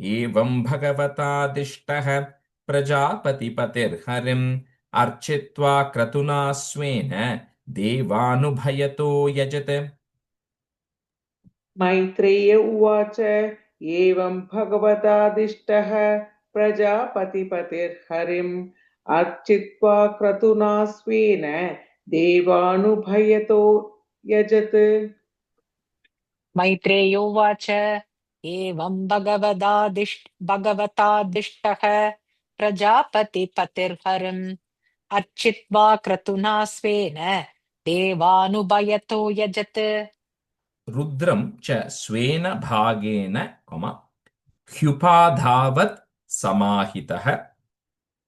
एवं भगवतादिष्टः प्रजापति पतिर्हरिम् अर्चित्वा क्रतुना स्वेन देवानुभयतो यजत्. मैत्रेय उवाच एवं भगवतादिष्टः प्रजापतिपतिर्हरिम् अर्चित्वा क्रतुना स्वेन देवानुभयतो यजत् मैत्रेयोवाच एवं भगवतादिष्टः प्रजापतिपतिर्हरिम् अर्चित्वा क्रतुना स्वेन देवानुभयतो यजत्. रुद्रं च स्वेन भागेन ह्युपाधावत् समाहितः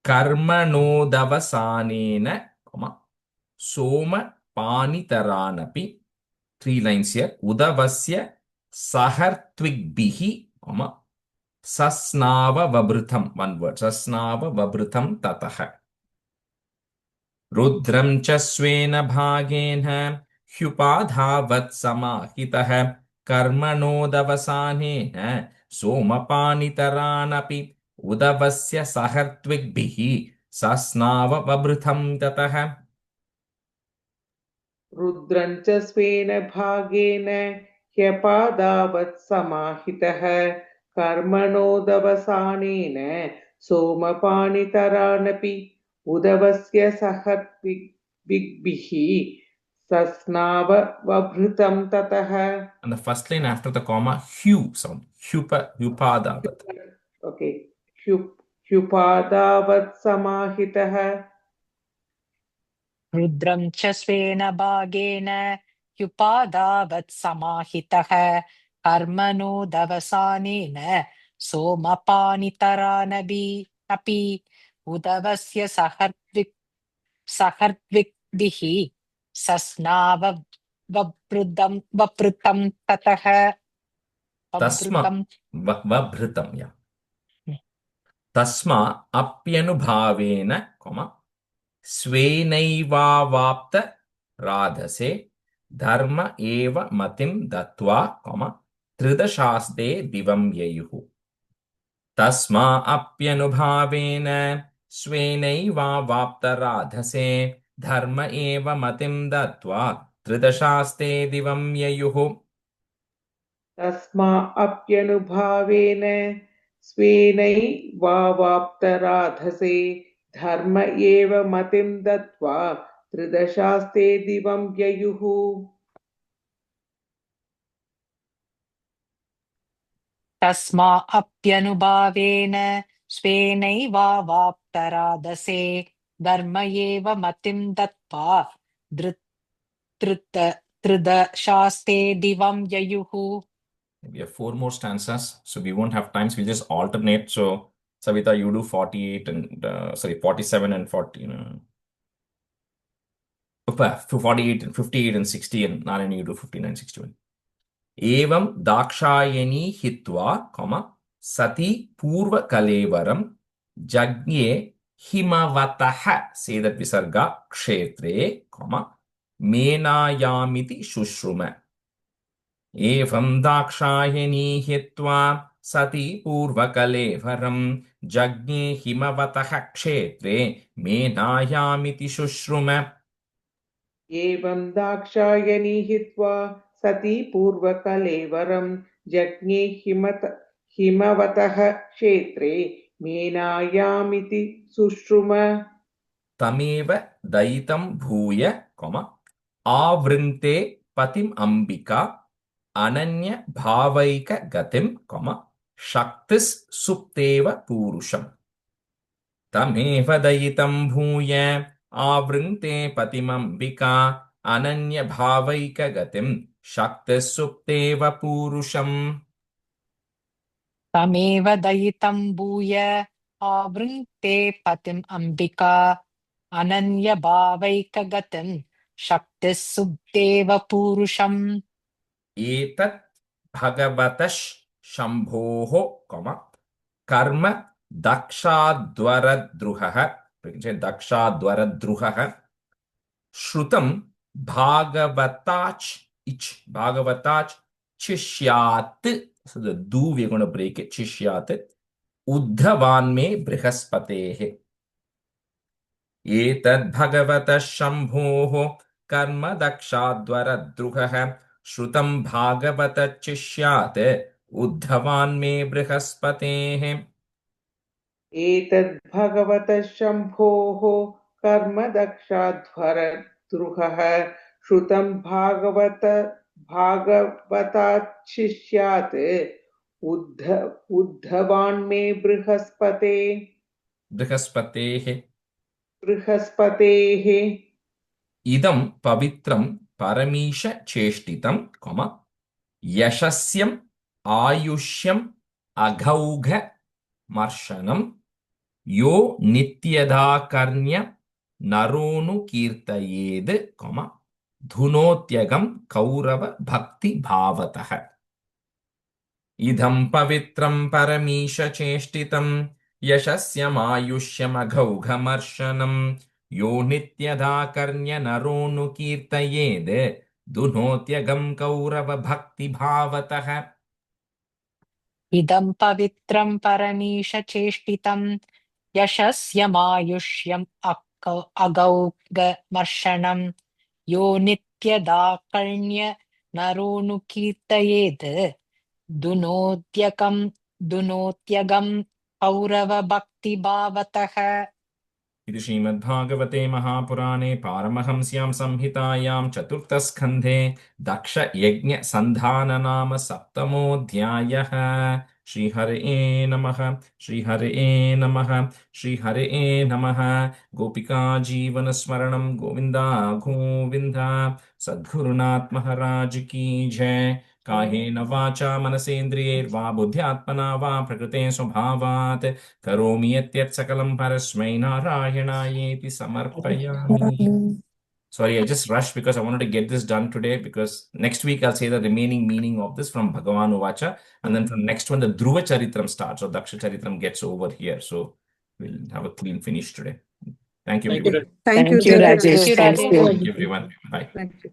कर्मणोदवसानेन सोमपानितरानपि 3 lines here उदवस्य सहर्त्विग्भिः सस्नाववभृतं 1 word सस्नाववभृतं ततः रुद्रं च स्वेन भागेन ह्युपाधावत् समाहितः कर्मणोदवसानेन सोमपानितरानपि उदवस्य सहर्त्विग्भिः सस्नाववभृतं ततः रुद्रं च स्वेन भागेन ह्यपादावत् समाहितः कर्मणोदवसानेन सोमपानितरानपि उदवस्य सहत्विग्भिः सस्नाववभृतं ततः. And the first line after the comma, hu sound. Hupadavat. Okay. Hyupadavat samahitah. रुद्रं च स्वेन भागेन ह्युपादावत् समाहितः कर्मणोदवसानेन सोमपानितरानपि उदवस्य सहर्त्विग्भिः सस्नाववभृतं ततः वभृतं या तस्मा अप्यनुभावेन स्वेनैवावाप्त राधसे धर्म एव मतिं दत्वा त्रिदशास्ते दिवं ययुः तस्मा अप्यनुभावेन स्वेनैवावाप्त राधसे धर्म एव मतिं दत्वा त्रिदशास्ते दिवं ययुः तस्मा अप्यनुभावेन स्वेनैवावाप्तराधसे धर्म एव मतिं दत्वा त्रिदशास्ते दिवं ययुः तस्मा अप्यनुभावेन स्वेनैवावाप्तराधसे धर्म एव मतिं दत्वा त्रिदशास्ते दिवं ययुः. We have 4 more stanzas, so we won't have times. We'll just alternate. So, Savita, you do 48 and 47 and 40. 48 and 58 and 60, and Narayana, you do 59, 61. Evam dakshayani hitva, sati purva kalevaram jagnye himavataha. Say that visarga kshetre, menayamiti shushruma. एवं दाक्षायणी हित्वा सती पूर्वकलेवरं जज्ञे हिमवतः क्षेत्रे मेनायामिति शुश्रुम एवं दाक्षायणी हित्वा सती पूर्वकलेवरं जज्ञे हिमवतः क्षेत्रे मेनायामिति शुश्रुम तमेव दयितं भूय आवृन्ते पतिम् अंबिका अनन्य भावैक गतिं शक्तिस् सुप्तेव पूरुषम् तमेव दयितं भूय आवृन्ते पतिमंबिका अनन्य भावैक गतिं शक्तिस् सुप्तेव पूरुषम् तमेव दयितं भूय आवृन्ते पतिम् अंबिका अनन्यभावैकगतिं शक्तिः सुप्तेव पूरुषम् एतत् भगवतः शम्भोः कर्म दक्षाद्वरद्रुहः श्रुतं भागवताच् चिष्यात्. So the do we are going to break it. चिष्यात् उद्धवान् मे बृहस्पतेः. एतद् भगवतः शम्भोः कर्म दक्षाद्वरद्रुहः श्रुतं भागवतच्चिष्यात् उद्धवान् मे बृहस्पतेः. एतद् भगवतः शम्भोः कर्म दक्षाध्वरद्रुहः श्रुतं भागवताच्छिष्यात् उद्धवान् मे बृहस्पतेः. इदं पवित्रं Parmish चेष्टितं यशस्यम् आयुष्यम् अघौघ marshanam yo nityada karnya naronu kirtayed, dhunotyagam kaurava bhakti bhavatah. Idham pavitram paramisha cheshtitam yashasyamaayushyamaghaughamarshanam yo nityada karnya naronu kirtayed, dhunotyagam kaurava bhakti bhavatah. Idam pavitram paranisha cheshtitam yashasyamaayushyam agauga marshanam yo nityada karnya naronu kirtayed dunotyagam kaurava bhakti bhavatah. इति श्रीमद्भागवते महापुराणे पारमहंस्यां संहितायां चतुर्थस्कन्धे दक्षयज्ञसन्धाननाम सप्तमोऽध्यायः। श्रीहरये नमः। श्रीहरये नमः। श्रीहरये नमः। गोपिका जीवनस्मरणं गोविन्दा गोविन्द। सद्गुरुनाथ महाराज की जय। कायेन वाचा मनसेन्द्रियैर्वा बुद्ध्यात्मना वा प्रकृते स्वभावात् करोमि यत् सकलं परस्मै नारायणायेति समर्पयामि. Sorry, I just rushed because I wanted to get this done today, because next week I'll say the remaining meaning of this from Bhagavan Uvacha, and then from next one the Dhruva Charitram starts, or Daksha Charitram gets over here. So we'll have a clean finish today. Thank you, everyone. Thank you, Thank you, Rajesh. Rajesh. Thank you. Thank you, everyone. Bye. Thank you.